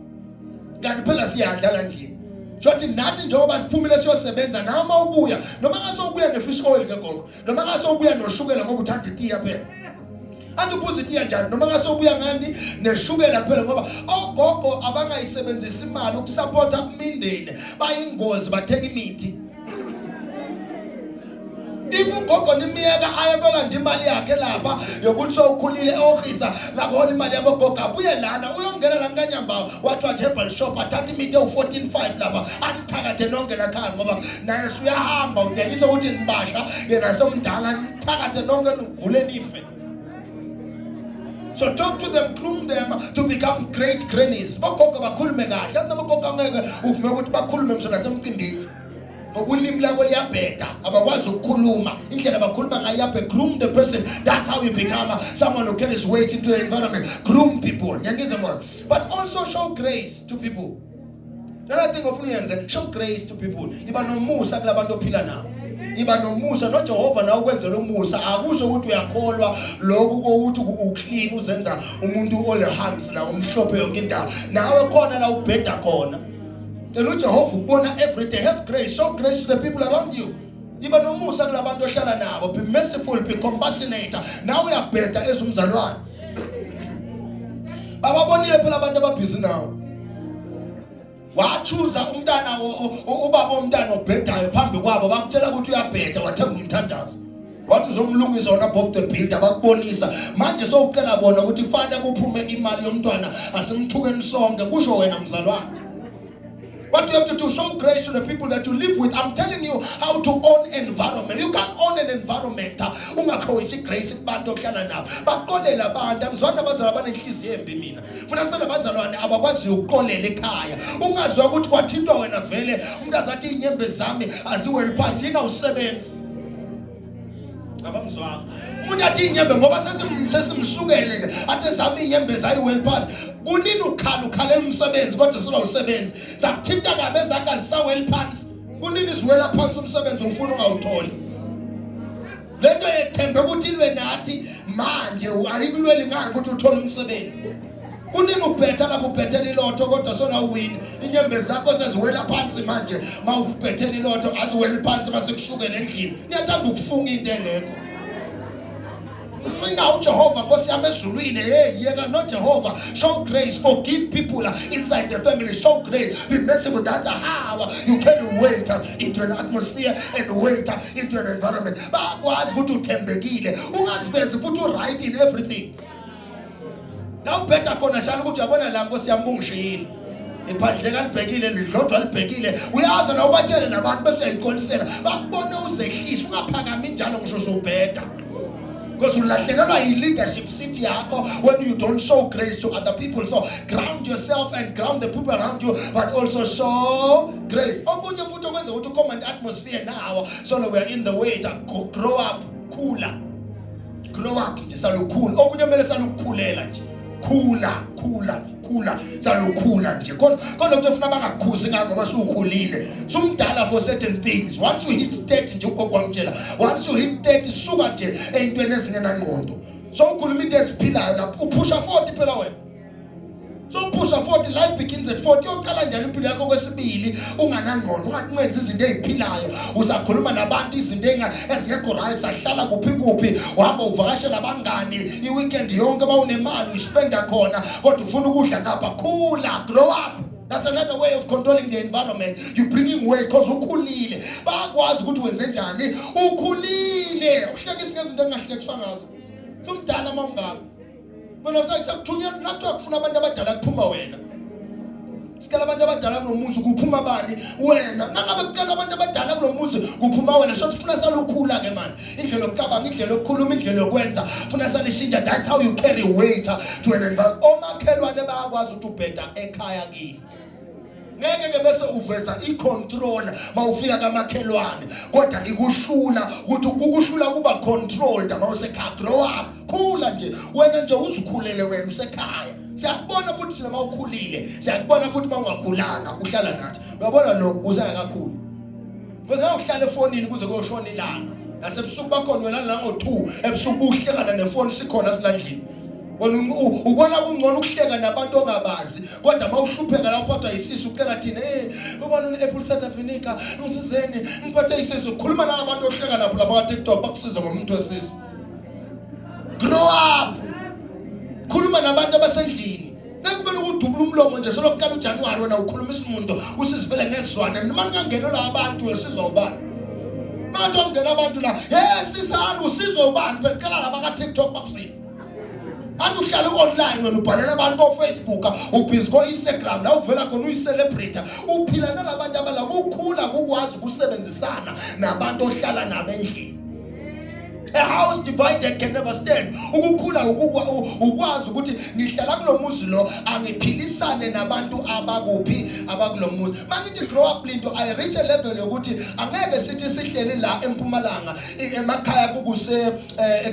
kanti phela siyadlala ndini shothi nathi njengoba siphumile siyosebenza noma ubuya noma ngasobuya nefish oil ke gogo noma ngasobuya noshukela ngoba uthanda itiya phela andubuza itiya njani noma ngasobuya ngani neshukela phela ngoba ogogo abangayisebenzisa imali ukusupporta umindeni bayingozi bathenga imithi. Ifu gogo nimiyeka ayebelanda imali yakhe lapha yokuthi sowukhulile eOhisa ngabona imali yabo gogo abuye lana uyongena la nkanyamba wathi herbal shop athatha imithi u14.5 lapha anithakathe nonke lakhaya ngoba naye uyahamba ungekise ukuthi nibasha yena somdala nithakathe nonke nigule nife. So talk to them, groom them to become great grannies. Bagogo bakhulume kahle yazi nabagogo angeke uvume ukuthi bakhulume ngisho nasemcindini. Ngokulimi labo liyabheda abakwazi ukukhuluma indlela abakhuluma ngayo groom the person. That's how you become someone who carries weight into the environment. Groom people. But also show grace to people. Another thing of uyenze, show grace to people. Iba nomusa kulabantu ophila nabo. Iba nomusa no Jehova na ukwenzela umusa akusho ukuthi uyakholwa lokhu ukuthi uclean uzenza umuntu ole hands la umhlophe yonke indawo nawe khona la ubheda khona. Tell Jehovah ubona every day. Have grace. Show grace to the people around you. Iba nomusa kulabantu ohlala nabo. Be merciful, be compassionate. Now we are better as umzalwane. Baba bonile phela abantu ababhizi nawo. Wachuza umntana ubaba umntana obhedayo phambi kwabo bakutshela ukuthi uyabheda wathenga umthandazo. Wathi uzomlungisa wona Bob the Builder bakubonisa manje sowucela bona ukuthi kufanele kuphume imali yomntwana asimthukeni sonke kusho wena mzalwane. What you have to do, show grace to the people that you live with. I'm telling you how to own environment. You can't own an environment. Ungakhoyisi grace kubantu ohlala nabo. Baqolela abantu ngizwana abazalwane abanenhliziyo embi mina. Funa sibe nabazalwane abakwazi ukuqolela ekhaya. Ungazwa ukuthi kwathintwa wena vele umuntu azathi inyembe zami aziweli phansi yina usebenzi. Abamzwanga. Umuntu athi inyembe ngoba sesimsukele ke athe zami inyembe zayiweli phansi. Kunini ukhalela umsebenzi kodwa sona usebenzi sakuthinta kabe zakhe zisaweli phansi kunini izwela phansi umsebenzi ufuna ungawutholi lento yethembe ukuthi ilwe nathi manje ayikulweli ngani ukuthi uthole umsebenzi kunini ubhetha lapho ubhethela ilotho kodwa sona uwini inyembe zakho seziwela phansi manje mawubhethela ilotho aziweli phansi masekushukela endlini niyathanda ukufunga into engekho. Now Jehovah, because I'm a not Jehovah. Show grace, forgive people inside the family. Show grace, be merciful. That's how you can wait into an atmosphere and wait into an environment. But was good to tembegile. Who has best to right in everything? Now better connection with Jabona Langos Yambungshi. Iphandleka libhekile lidlodwa libhekile uyazi na ubatshele nabantu bese uyikonsela bakubona uzehlisa ungaphakami njalo ngisho sobheda. Because leadership seat when you don't show grace to other people. So ground yourself and ground the people around you, but also show grace. To command atmosphere now, so we're in the way to grow up cooler. Grow up, salu cool. Cooler salukula nje kodwa kufuna bangakhuzi ngako basukhulile sumdala for certain things. Once you hit 30 nje ugogo wangitshela once you hit 30 suka nje eyintweni ezingena ngqondo so ukhuluma into eziphilayo lapho upusha 40 phela wena so upusha 40 life begins at 40 yoqala njalo impilo yakho kwesibili unganangqondo ungayenza izinto eziphilayo usakhuluma nabantu izinto ezingekho right sahlala kuphi uhamba uvakashela abangani iweekend yonke bawunemali uspenda khona kodwa ufuna ukudla ngapha khula grow up. That's another way of controlling the environment. You bringing weight because ukhulile bakwazi ukuthi wenze njani ukhulile uhlekisa ngezinto engahlekiswa ngazo sumdala mawungaka wena usayisakuthunya lapho akufuna abantu abadala kuphuma wena sikala abantu abadala kulomuzi kuphuma bani wena nangabe kucela abantu abadala kulomuzi kuphuma wena so ufuna salukhula ke manje indlela yokucabanga indlela yokukhuluma indlela yokwenza ufuna salishintsha. That's how you carry weight to an environment. Omakhelwane bayakwazi ukuthi ubheda ekhaya kini ngeke ke bese uveza icontrol mawufika kamakhelwane kodwa ikuhlula ukuthi ukuhlula kuba controlled mawusekhaya. Grow up, khula nje wena nje uzikhulele wena usekhaya. Siyakubona futhi sina mawukhulile, siyakubona futhi mawungakhulanga uhlala nathi. Uyabona lo usayakakhulu. Ngoba uhlala efonini kuze kuyoshona ilanga. Nasebusuku bakhona wena la ngo2 ebusuku uhlekana nefoni sikhona silandlini. Wena ubona kungcono ukuhleka nabantu ongabazi kodwa mawuhlupheka lapho phathwa isisu ucela thina ubona uApple South Africa ngisizeni ngiphathe isisu ukhuluma nabantu ohleka nabo lapha ka-TikTok bakusiza ngomuntu wesisu. Grow up, khuluma nabantu abasendlini. Nekubele ukudubula umlomo nje solokuqala uJanuary wena ukhuluma isimundo usizivele ngezwane noma ngangena la abantu uyasizwa ubani. Mathi ongena abantu la sisani usizwe ubani phela cala laba ka-TikTok bakusiza. Antu uhlala online wena ubhalela abantu ko Facebook ubhizi ko Instagram la uvela khona uyicelebrate uphila nalabantu abala ukukhula ukwazi ukusebenzisana nabantu ohlala nabo endlini. A house divided can never stand. Ukukhula ukwazi ukuthi ngihlala kulomuzi lo angiphilisane nabantu abakuphi abakulomuzi. Mangithi grow up into I reach a level yokuthi angeke sithi sihleli la eMpumalanga emakhaya kukuse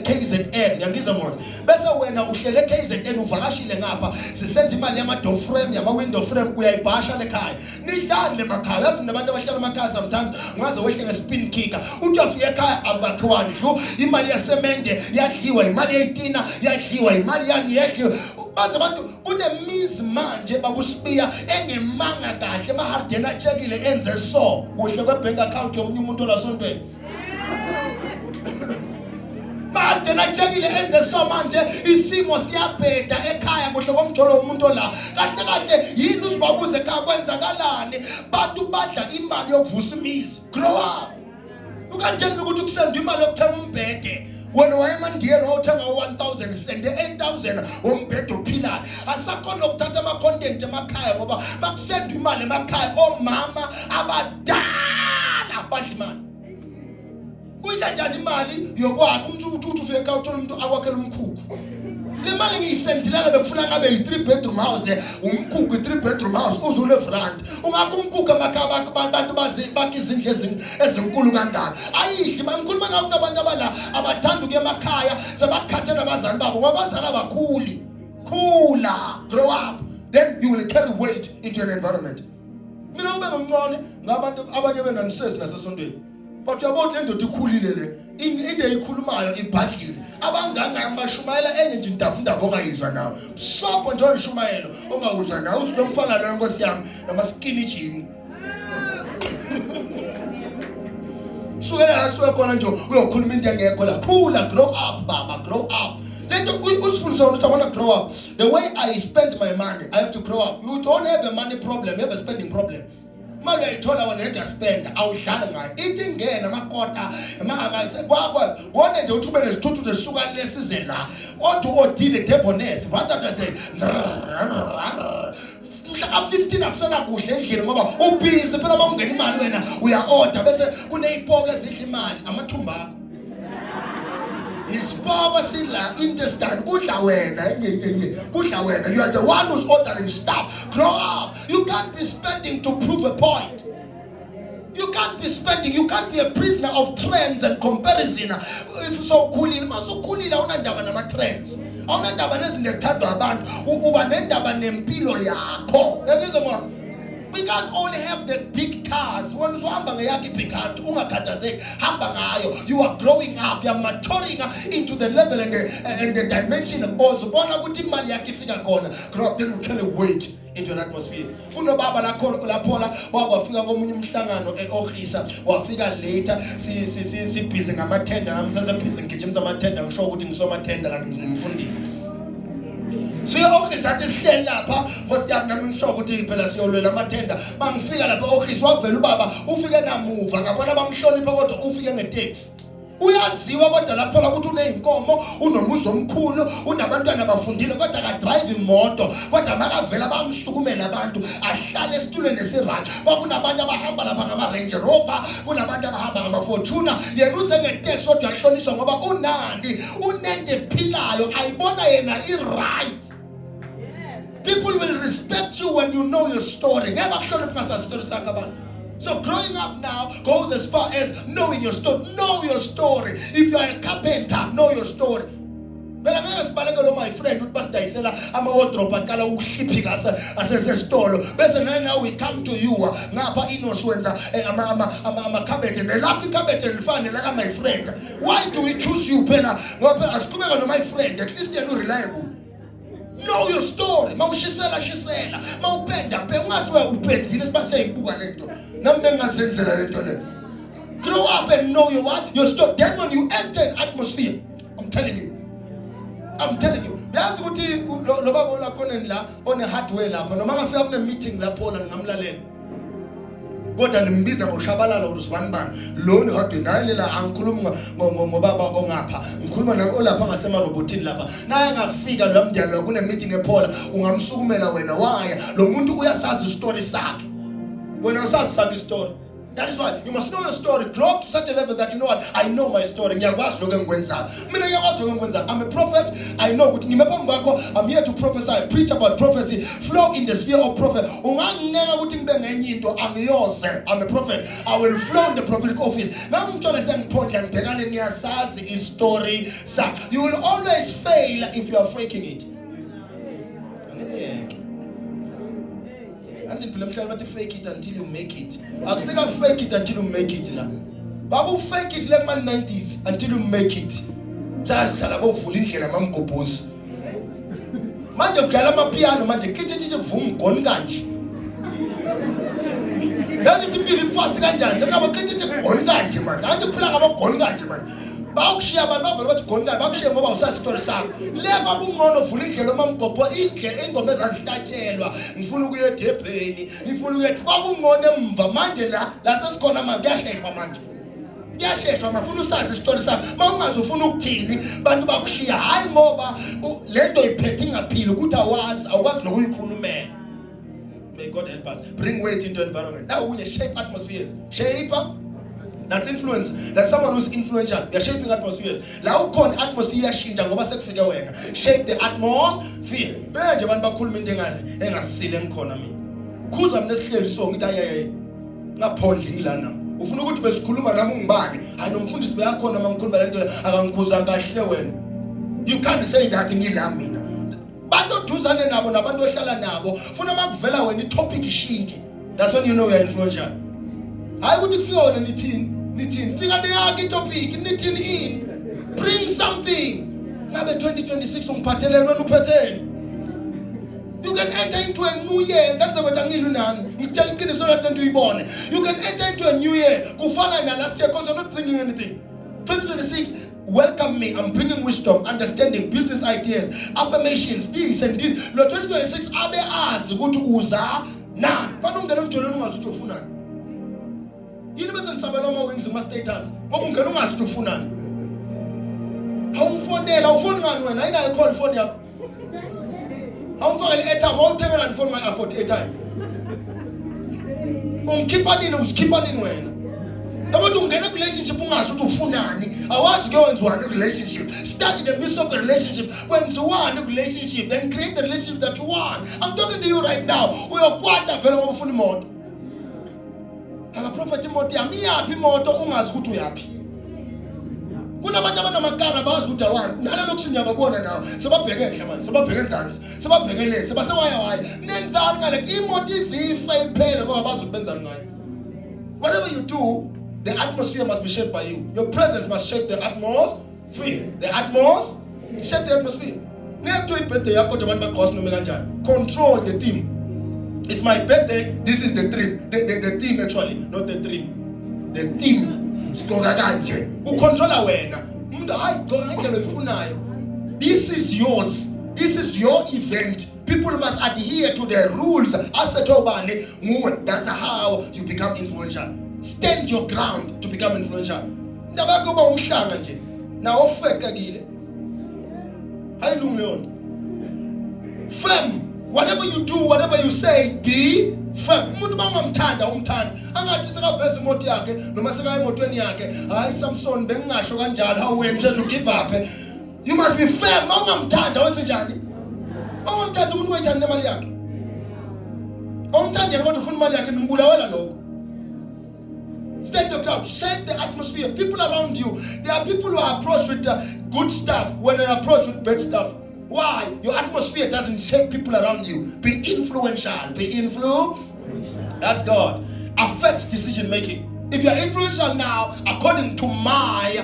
KZN yangizwa mos. Bese wena uhlele KZN uvakashile ngapha sisenda imali yama door frame yama window frame uyayibhasha lekhaya. Nidlale emakhaya yazi nabantu abahlala emakhaya sometimes ngaze wehle ngespin kicker. Uthi afike ekhaya abakhiwani dlu imali yasemende yadliwa imali yetina yadliwa imali yani yadliwa baze abantu kunemizi manje babusibiya engemanga kahle mahardena checkile enze so kuhle kwebank account yomunye umuntu olasontweni mahardena checkile enze so manje isimo siyabheda ekhaya kuhle komjolo umuntu la kahle kahle yini uzibabuze ekhaya kwenzakalani bantu badla imali yokuvusa imizi. Grow up. Ukantshela ukuthi kusenda imali yokuthenga umbhede wena wayemandiyeni wawuthenga 1000 sende 8000 umbhede ophilayo. Asakhona ukuthatha ama content emakhaya ngoba bakusenda imali emakhaya omama abadala badla imali. Uyidla njani imali yokwakhe umuntu ufike ekhaya uthola umuntu akwakhela umkhukhu. Le mali ngiyisendilela bekufuna ngabe yi3 bedroom house le umkhukhu i3 bedroom house uzule front ungakho umkhukhu emakhaya abantu bakizindle ezinkulu kangaka ayidli mangikhuluma nabantu abala abathanda ukuya emakhaya sebakhathela abazali babo ngoba abazali abakhuli. Khula, grow up, then you will carry weight into an environment. Mina ube ngomncane ngabantu abanye benanisesi nasesontweni but uyabona le ndoda ikhulile le into eyikhulumayo ibhadlile abanganga bashumayela enye nje indavu ongayizwa nawe sobho nje oyishumayelo ongawuzwa nawe uzilomfana lo nkosi yami nama skinny jean sukela laswe khona nje uyokhuluma into engekho la. Khula, grow up baba, grow up. Lento usifundisa ukuthi I want to grow up. The way I spend my money I have to grow up. You don't have a money problem, you have a spending problem. Mali uyayithola wena red spend awudlala ngayo ithi ngena amakota kwakwa wona nje uthi ube nesithuthu lesuka lesize la odwa odile debones rather than say mhla ka15 akusana kuhle endlini ngoba ubhizi phela bamngena imali wena uya order bese kuneyipoke ezidla imali amathumba akho isipoko sila intestine kudla wena kudla wena. You are the one who's ordering stuff. Grow up. You can't be spending to prove a point. You can't be spending. You can't be a prisoner of trends and comparison. If so khulile masokhulile awunandaba nama trends awunandaba nezinto ezithandwa abantu uba nendaba nempilo yakho. Yangizwa mos. We can't only have the big cars. When you hamba ngeyakhe ipickup ungakhathazeki hamba ngayo. You are growing up, you are maturing into the level and the dimension of uzibona ukuthi imali yakhe ifika khona. Grow up, then you carry weight into an atmosphere. Unobaba laphola wakwafika komunye umhlangano eOgisa wafika later si busy ngamathenda namsase busy ngijimisa amathenda ngisho ukuthi ngisomathenda kanti ngimfundisi. Siyo-Ogisa athi sihleli lapha Nkosi yami nami ngisho ukuthi phela siyolwela amathenda mangifika lapha e-Ogisa wavela ubaba ufike namuva ngabona bamhlonipha kodwa ufike ngeteksi uyaziwa kodwa lapho ukuthi uneyinkomo unomuzi omkhulu unabantwana bafundile kodwa akadrive imoto kodwa makavela bamsukumela abantu ahlala esitulweni esiright kwakunabantu abahamba lapha ngama Range Rover kunabantu abahamba ngama Fortuner yena uze ngeteksi kodwa ahlonishwa ngoba unandi unende philayo ayibona yena i-right People will respect you when you know your story. Never show the story sakaban. So growing up now goes as far as knowing your story. Know your story. If you are a carpenter, know your story. But I'm not speaking my friend with Pastor Isela. I'm a wardrobe and color shipping as a store. But now we come to you. Napa inoswenza. I'm a carpenter. And lucky carpenter and fan like my friend. Why do we choose you, Pena? As my friend, at least they are not reliable. Know your story. Maushisela. Maupenda. What's where upend? Let's not say bugalento. Namenga sensela lento. Grow up and know your what? Your story. Then when you enter an atmosphere, I'm telling you. Yazi ukuthi lo baba la khona la one hardware lapha noma ngafika kune meeting lapho la ngamlalela. Kodwa nimbiza ngoshabalala uSibani lo ni hardware naye la angikhuluma ngobaba ongapha. Ngikhuluma naye olapha ngasema robotini lapha. Naye ngafika lo mndiyalo kune meeting ePola ungamsukumela wena waya. Lo muntu uyasazi story sakhe. Wena usazi sakhe story. That is why you must know your story. Grow up to such a level that you know what? I know my story. I'm a prophet. I know. I'm here to prophesy, preach about prophecy, flow in the sphere of prophet. I'm a prophet. I will flow in the prophetic office. Now I'm trying to say story. You will always fail if you are faking it. And then fake it until you make it. I'm saying fake it until you make it. Babu fake it like man 90s until you make it. Just kalabo fulin hela mam compose. Manje kalama piano manje kichichi vum gon kanji. Yazi tipili fast kanjani. Sekaba kichichi gon kanji man. Anje phila ngaba gon kanji man. Bawukushiya abantu bavela bathi gonga bakushiye ngoba usazi story sakho leba kungcono vula indlela mamgobho indlela ingoma ezazihlatshelwa ngifuna ukuya eDebheni ngifuna ukuya kwakungcono emva manje la sesikhona manje kuyasheshwa mafuna usazi story sakho mawungazi ufuna ukuthini bantu bakushiya hayi ngoba lento iphethe ngaphili ukuthi awukwazi nokuyikhulumela. May God help us bring weight into environment. Now we shape atmospheres. That's influence. That's someone who's influential. They're shaping atmospheres. La ukon atmosphere yashintsha ngoba sekufika wena. Shape the atmosphere. Manje abantu bakhuluma into engasile ngikhona mina. Khuza mina esihleli so ngithi ayaye. Ngaphondla ngilana. Ufuna ukuthi besikhuluma nami ungibani? Hayi nomfundisi beyakhona mangikhuluma le nto akangikhuza kahle wena. You can't say that ngila mina. Bantu oduzane nabo nabantu ohlala nabo ufuna makuvela wena itopic ishintshe. That's when you know you're influential. Hayi ukuthi kufika wena nithini fika neyakhe itopic nithini in bring something ngabe 2026 ungiphathelene wena uphetheni. You can enter into a new year ngenzabetha ngilwi nami ngitshela iqiniso lathi lento uyibone. You can enter into a new year kufana na last year because you're not thinking anything. 2026 welcome me. I'm bringing wisdom, understanding, business ideas, affirmations, this and this. Lo 2026 abe azi ukuthi uza na fana ungena emjolweni ungazi ukuthi ufunani. Yini bese nisabela ama wings ma status ngoba ungena ungazi ukuthi ufunani. Awumfonela ufoni ngani wena ayinayo call phone yakho. Awumfakele airtime awuthengela ni phone my afford airtime. Umkhipha nini usikhipha nini wena. Yabathi ungena relationship ungazi ukuthi ufunani awazi kuyenzwani relationship. Study the midst of the relationship. Kwenziwani relationship then create the relationship that you want. I'm talking to you right now. Uyokwata vele ngoba ufuna imoto. Aka prophet imoto yami yaphi imoto ungazi ukuthi uyaphi. Kunabantu abanamakara bazi ukuthi awani nalo lokushini yababona nawo sebabheke enhle manje sebabheke enzansi sebabheke lesi sebasewaya nenzani ngale imoto izifa iphele ngoba bazi ukuthi benzani ngayo. Whatever you do, the atmosphere must be shaped by you. Your presence must shape the atmosphere. Shape the atmosphere. Ngeke uyibhede yakho nje abantu bagqosa noma kanjani. Control the theme. It's my birthday. This is the dream. The theme actually, not the dream. The theme. Skoga kanje. Ukontrola wena. Umuntu hayi gqoka indlela oyifunayo. This is yours. This is your event. People must adhere to the rules. Asetobane nguwe. That's how you become influential. Stand your ground to become influential. Ndaba kuba umhlanga nje. Na ofeka kile. Hallelujah. Firm. Whatever you do, whatever you say, be firm. Umuntu bangamthanda umthanda. Angathi sekaveza imoto yakhe noma sekaye emotweni yakhe. Hayi Samson bengingasho kanjalo how wena usethi give up. You must be firm. Bangamthanda wenze njani? Ongumthandi umuntu uyayithanda nemali yakhe. Ongumthandi kodwa ufuna imali yakhe nimbulawela lokho. Set the crowd, set the atmosphere. People around you, there are people who are approached with good stuff when they are approached with bad stuff. Why? Your atmosphere doesn't shape people around you. Be influential. That's God. Affect decision making. If you are influential now, according to my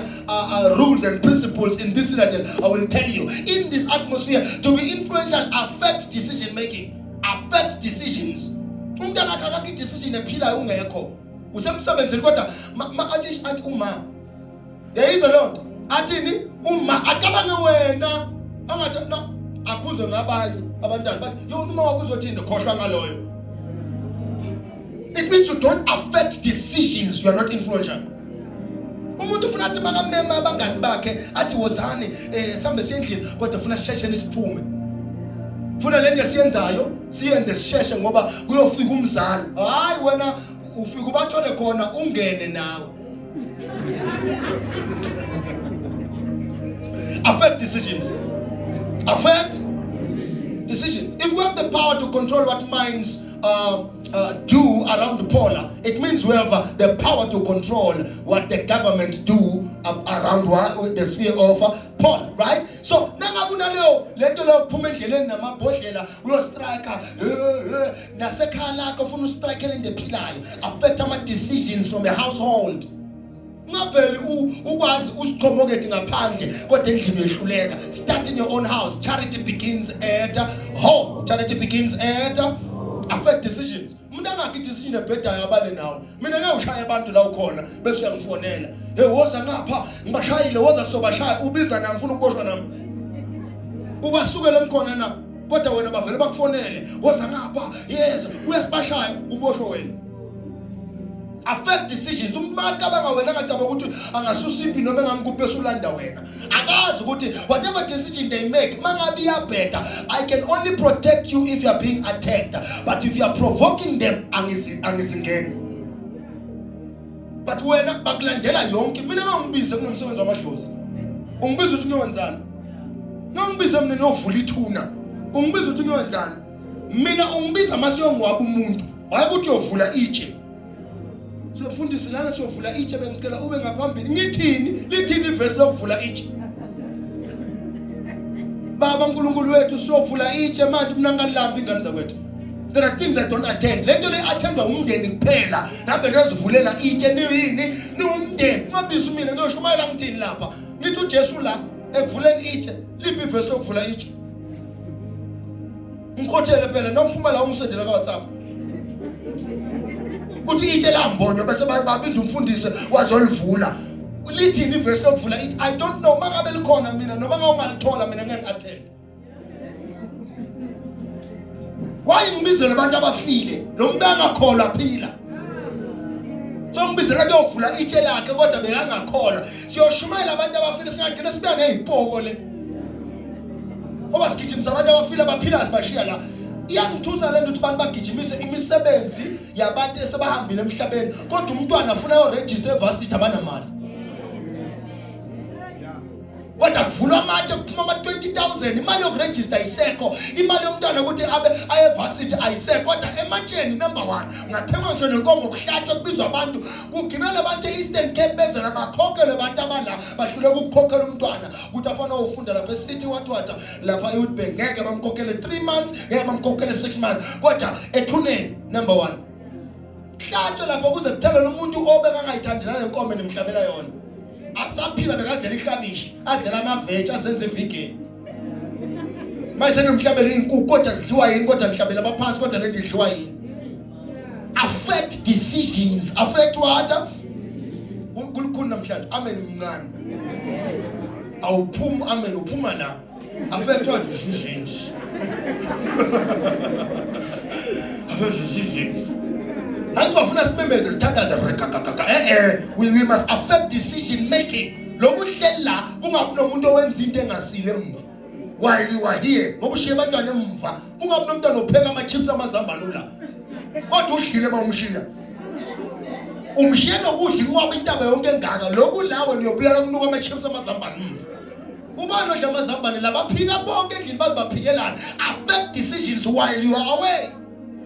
rules and principles in this region, I will tell you, in this atmosphere, to be influential, affect decision making. Affect decisions. Umntana akakaki decision ephila ungekho. Usemsebenzini kodwa athi uma. There is a lot. Athini uma acabange wena angathi no akuzwe ngabanye abantwana but yona uma wakuzothini khohlwa ngaloyo. It means you don't affect decisions. You are not influential. Umuntu ufuna athi makamema abangani bakhe athi wozani sambe siyendlini kodwa ufuna sisheshe nisiphume. Ufuna lento esiyenzayo siyenze sisheshe ngoba kuyofika umzali. Hayi wena ufika ubathole khona ungene nawe. Affect decisions. Affect decisions. If we have the power to control what minds do around Paula, it means we have the power to control what the government do around the sphere of Paula, right? So nangabuna leo lento lo kuphuma endleleni namabhodlela uyo striker nasekhala ka ufuna ustrike endephilayo affect ama decisions from a household. Ngaveli ukwazi usiqhomoketi ngaphandle kodwa endlini uyehluleka. Start in your own house. Charity begins at home. Charity begins at affect decisions. Mina ngakho decision ebhedayo abale nawo. Mina ngeke ushaya abantu la ukhona bese uyangifonela. Hey woza ngapha ngibashayile woza sobashaya ubiza nami ngifuna ukuboshwa nami. Ubasukele mkhona na kodwa wena bavele bakufonele woza ngapha yes uyasibashaya uboshwe wena. Affect decisions. Umacabanga wena ngacaba ukuthi angasusa impilo noma engangikuphe usulanda wena. Akazi ukuthi whatever decision they make mangabe iyabheda, I can only protect you if you are being attacked. But if you are provoking them angizingeni. But wena bakulandela yonke. Mina ngangibizwe kunomsebenzi wamadlozi. Ungibiza ukuthi ngiyowenzani? Ngangibizwe mina niyovula ithuna. Ungibiza ukuthi ngiyowenzani? Mina ungibiza masiyongwaba umuntu. Hayi ukuthi uyovula itshe. Mfundisi lana siyovula itshe bengicela ube ngaphambili ngithini lithini iverse lokuvula itshe Baba uNkulunkulu wethu siyovula itshe manje mina ngalamba ingane zakwethu. There are things I don't attend. Lento le attendwa umndeni kuphela nambe ngiyozivulela itshe niyini niumndeni ngabiza mina ngiyosho mayela ngithini lapha ngithi uJesu la ekuvuleni itshe liphi iverse lokuvula itshe ngikhothele phela nomphuma la ungisendela ka WhatsApp uthi itshe lambonyo bese babinda umfundisi wazolivula lithini iverse lokuvula itshe I don't know mangabe likhona mina noma ngawungalithola mina ngeke attend. Why ngibizela abantu abafile lo muntu angakholwa phila so ngibizela kuyovula itshe lakhe kodwa bekangakholwa siyoshumayela abantu abafile singagcina sibe nezipoko le oba sigijimisa abantu abafile abaphila sibashiya la iyangithusa lento ukuthi abantu bagijimise imisebenzi yabantu esebahambile emhlabeni kodwa umntwana afuna uregister evarsity abanamali kodwa kuvulwa amatshe kuphuma ama 20,000 imali yokuregister isekho imali yomntwana ukuthi abe ayevarsity ayisekho kodwa ematsheni number 1 ngathema nje nenkomo okuhlathwa kubizwa abantu kugibela abantu eEastern Cape beze labakhokhele abantu abala bahlule ukukhokhela umntwana ukuthi afana ufunda lapha eCity wathwatha lapha eWoodbank ngeke bamkhokhele 3 months ngeke bamkhokhele 6 months kodwa ethuneni number 1 hlathwa lapha kuze kuthelele umuntu obeka ngayithandela lenkomo nemhlabela yona asaphila bekadlela ihlabishi adlela amaveji asenze vegan mayise nomhlabela inkukhu kodwa sidliwa yini kodwa mhlabela abaphansi kodwa lento idliwa yini. Affect decisions. Affect what? Kulikhulu namhlanje amen mncane awuphuma amen uphuma la affect what decisions. Affect decisions. We must affect decision making. Lokuhlela kungabi nomuntu owenza into engasile emva. While you are here, ngobushiye abantwana emva. Kungabi nomuntu anopheka ama chips amazambalula. Kodwa udlile bawumshiya. Umshiya nokudla inqoba intaba yonke engaka. Lokhu lawe niyobuyela kunuka ama chips amazambala emva. Ubani odla amazambane la baphika bonke endlini bazibaphikelana. Affect decisions while you are away.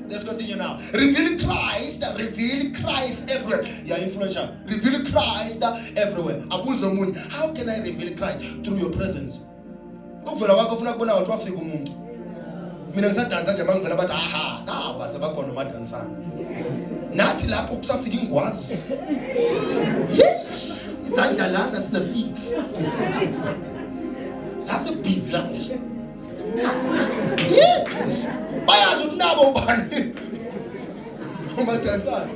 Let's continue now. Reveal Christ everywhere. You are influential. Reveal Christ everywhere. Abuzo munye, how can I reveal Christ? Through your presence. Ukuvela kwakho ufuna kubona ukuthi wafika umuntu. Mina ngisadansa nje mangivela bathi aha, naba sebakhona umadansana. Nathi lapho kusafika ingwazi. Izandla lana sina feet. That's a busy lapho. Yes. Bayazi ukuthi nabo ubani. Umadansana.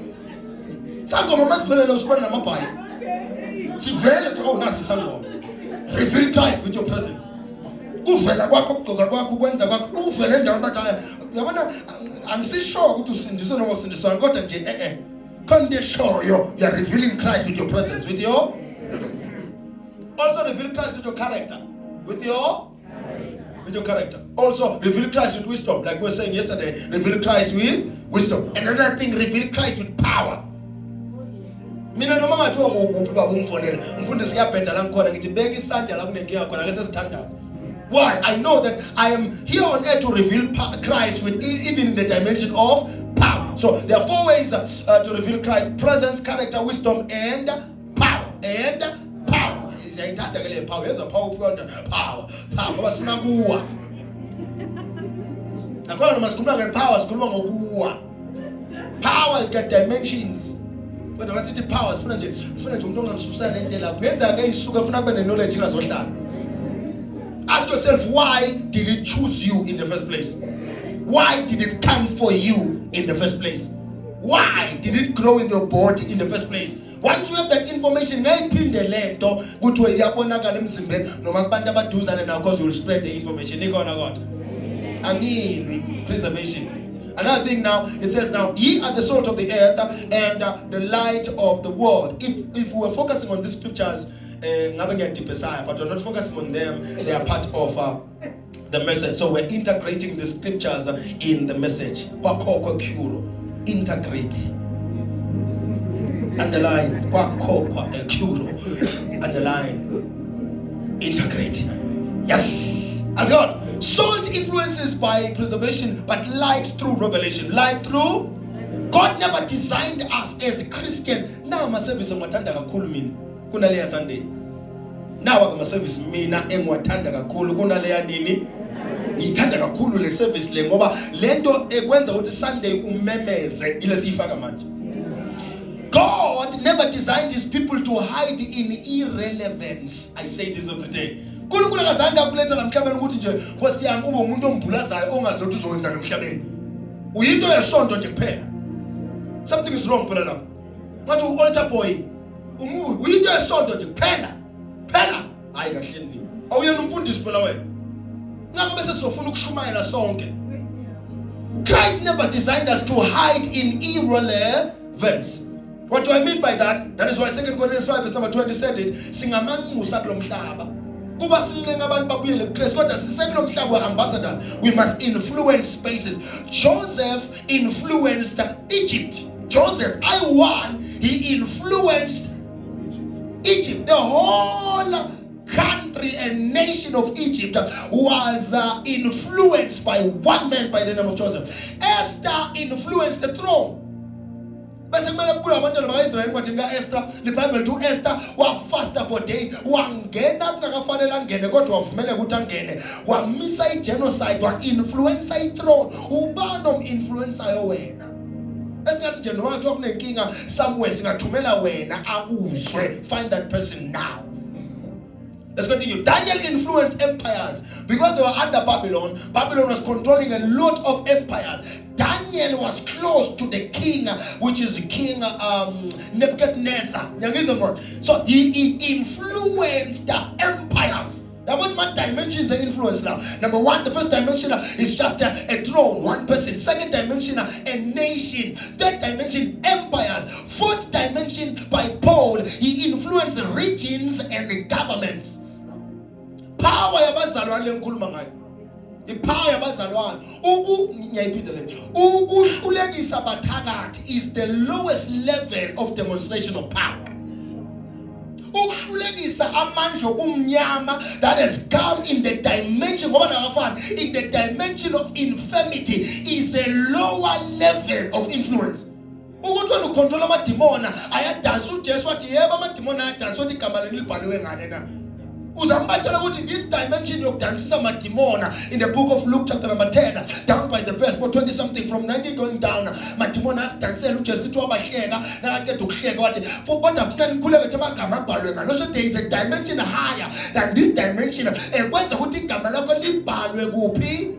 Sangoma masivele usibona namabhayi. Sivele oh nasi sangoma. Reveal Christ with your presence. Uvela kwakho ukugqoka kwakho ukwenza kwakho uvela endaweni bathi yabona angisisure ukuthi usindiswe noma usindiswa kodwa nje can't show you are revealing Christ with your presence, with your also reveal Christ with your character, with your character. Also reveal Christ with wisdom, like we were saying yesterday. Reveal Christ with wisdom. Another thing, reveal Christ with power. Mina noma ngathiwa ngokuphi baba umfonela umfundisi yabheda la ngikhona ngithi beka isandla la kunenkinga khona ke sesithandaza. Why? I know that I am here on earth to reveal Christ with even in the dimension of power. So there are 4 ways to reveal Christ: presence, character, wisdom, and power. And power. Siyayithanda ke le power. Yeza power power. Power ngoba sifuna kuwa. Nakhona noma sikhuluma ngepower sikhuluma ngokuwa. Power has got dimensions. But when I say power sifuna nje umuntu ongangisusana nento lapho. Yenza ke isuka ufuna kube knowledge ingazohlala. Ask yourself, why did it choose you in the first place? Why did it come for you in the first place? Why did it grow in your body in the first place? Once you have that information, ngayiphinde lento kuthiwe iyabonakala emzimbeni noma kubantu abaduzane nawo because you will spread the information. Ikona kodwa. Angilwi preservation. Another thing now, it says now, ye are the salt of the earth and the light of the world. If we were focusing on these scriptures, but we're not focusing on them, they are part of the message. So we're integrating the scriptures in the message. Integrate. Underline. Underline. Integrate. Yes. As God. Salt influences by preservation, but light through revelation. Light through. God never designed us as a Christian. Now my service ngiwathanda kakhulu mina kunaleya Sunday. Now my service mina engiwathanda kakhulu kunaleya nini. Ngithanda kakhulu le service le ngoba lento ekwenza ukuthi Sunday umemeze ile siyifaka manje. God never designed his people to hide in irrelevance. I say this every day. Nkulunkulu akazange akuletha namhlabeni ukuthi nje Nkosi yami ube umuntu ombhulazayo ongazi lutho uzokwenza emhlabeni. Uyinto yesonto nje kuphela. Something is wrong phela lapho. Ngathi u-altar boy uyinto yesonto nje kuphela. Phela hayi kahle nini. Awuyena umfundisi phela wena. Ngakho bese sofuna ukushumayela sonke. Christ never designed us to hide in irrelevance. What do I mean by that? That is why 2 Corinthians 5 verse number 20 said it. Singamanxusa kulomhlaba. Kuba silinga abantu babuyele kuKristu kodwa sisekulo mhlaba ambassadors. We must influence spaces. Joseph influenced Egypt. Joseph, he influenced Egypt. The whole country and nation of Egypt was influenced by one man by the name of Joseph. Esther influenced the throne. Bese kumele kubuye abantwana bakaIsrael kwathi Esther, the Bible to Esther wafasta for days, wangena kungakafanele angene kodwa wavumela ukuthi angene, wamisa igenocide, wa-influence ithrone. Ubani ominfluensayo wena? Esingathi nje noma kuthiwa kunenkinga somewhere singathumela wena akuzwe. Find that person now. Let's continue. Daniel influenced empires because they were under Babylon. Babylon was controlling a lot of empires. Daniel was close to the king, which is King Nebuchadnezzar. So he influenced the empires. Now, what dimensions of influence now? Number one, the first dimension is just a throne, one person. Second dimension, a nation. Third dimension, empires. Fourth dimension, by Paul, he influenced regions and governments. Power yabazalwane lenkhuluma ngayo. Ipower yabazalwane. Ukuhlulekisa abathakathi is the lowest level of demonstration of power. ukuhlulekisa amandla omnyama that has come in the dimension ngoba nakafana in the dimension of infirmity is a lower level of influence. Ukuthi wena ucontrol amademona ayadansa uJesu wathi yebo amademona ayadansa uthi igama leli libhaliwe ngane na. Uzambatshela ukuthi this dimension yokudansisa amademona in the book of Luke chapter number 10 down by the verse 20 something from 19 going down amademona asidansela uJesu uthi wabahleka nakaqeda ukuhleka wathi kodwa afuna nikhuleke ukuthi amagama abhalwe ngalo. So there is a dimension higher than this dimension ekwenza ukuthi igama lakho libhalwe kuphi.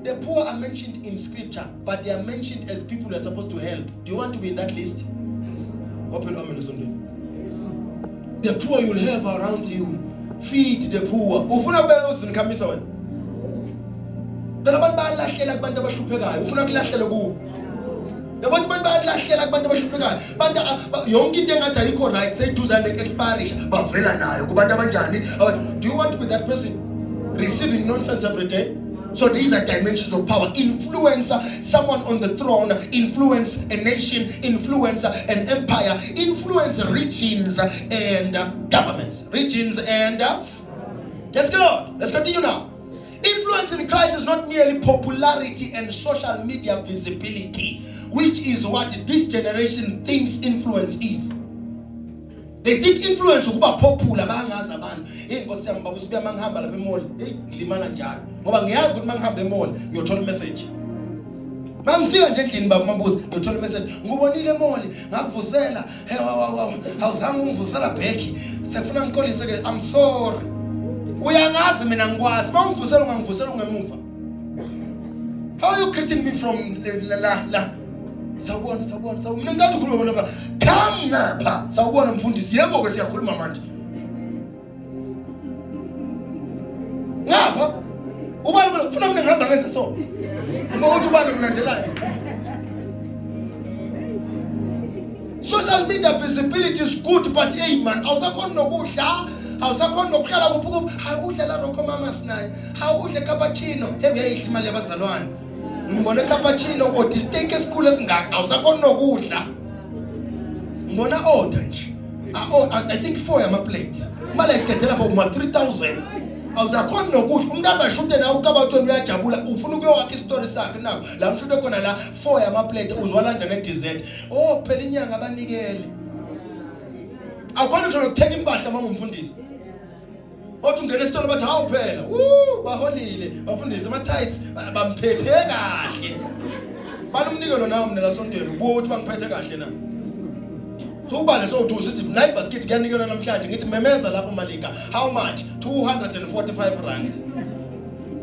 The poor are mentioned in scripture, but they are mentioned as people who are supposed to help. Do you want to be in that list? Open Amen Sunday. The poor you will have around you. Feed the poor. Ufuna kubela uzinikhamisa wena. Phela abantu bayalahlela kubantu abahluphekayo. Ufuna kulahlela kubo. Yabo abantu bayalahlela kubantu abahluphekayo. Bantu yonke into engathi ayikho right seyiduzane expiration bavela nayo kubantu abanjani. Do you want to be that person receiving nonsense every day? So these are dimensions of power. Influence someone on the throne, influence a nation, influence an empire, influence regions and governments. Regions and let's go. Let's continue now. Influence in Christ is not merely popularity and social media visibility, which is what this generation thinks influence is. They think influence ukuba popular bangazi abantu. Inkosi yami baba usibuya mangihamba lapha emall. Ngilimana njalo. Ngoba ngiyazi ukuthi mangihamba emall ngiyothola message. Mangifika nje endlini baba mambuzi ngiyothola message. Ngubonile emall ngakuvusela. Awuzange ungivusela back. Sefuna ngikolise ke I'm sorry. Uyangazi mina ngikwazi. Mangivusela ungangivusela ungemuva. How are you greeting me from la? Sawubona mina ngikade ukhuluma lapha come ngapha sawubona mfundisi yebo ke siyakhuluma manje ngapha ubani ufuna mina ngihamba ngenze so uma uthi ubani mlandelayo. Social media visibility is good but hey man awusakhona nokudla awusakhona nokuhlala kuphuka udla la rokho mama sinayo udle cappuccino uyayidla imali yabazalwane ngibona cappuccino or steak esikhulu esingaka awusakhona nokudla ngibona order nje I think 4 yama plate imali ayicedela lapho kuma 3000 awusakhona nokudla umuntu azashute nawe ukabathweni uyajabula ufuna ukuyowakha istory sakhe nako la mshute khona la 4 yama plate uzwalanda ne dessert phela inyanga abanikele awukhona nje ukuthenga impahla mama umfundisi othi ungena esitolo bathi hawu phela baholile bafundisa ama tithes bamphethe kahle balumnikelo nawo mina la sontweni ubuye uthi bangiphethe kahle na so ubale so uthi usithi night basket kuyanikela namhlanje ngithi memeza lapho malika how much 245 rand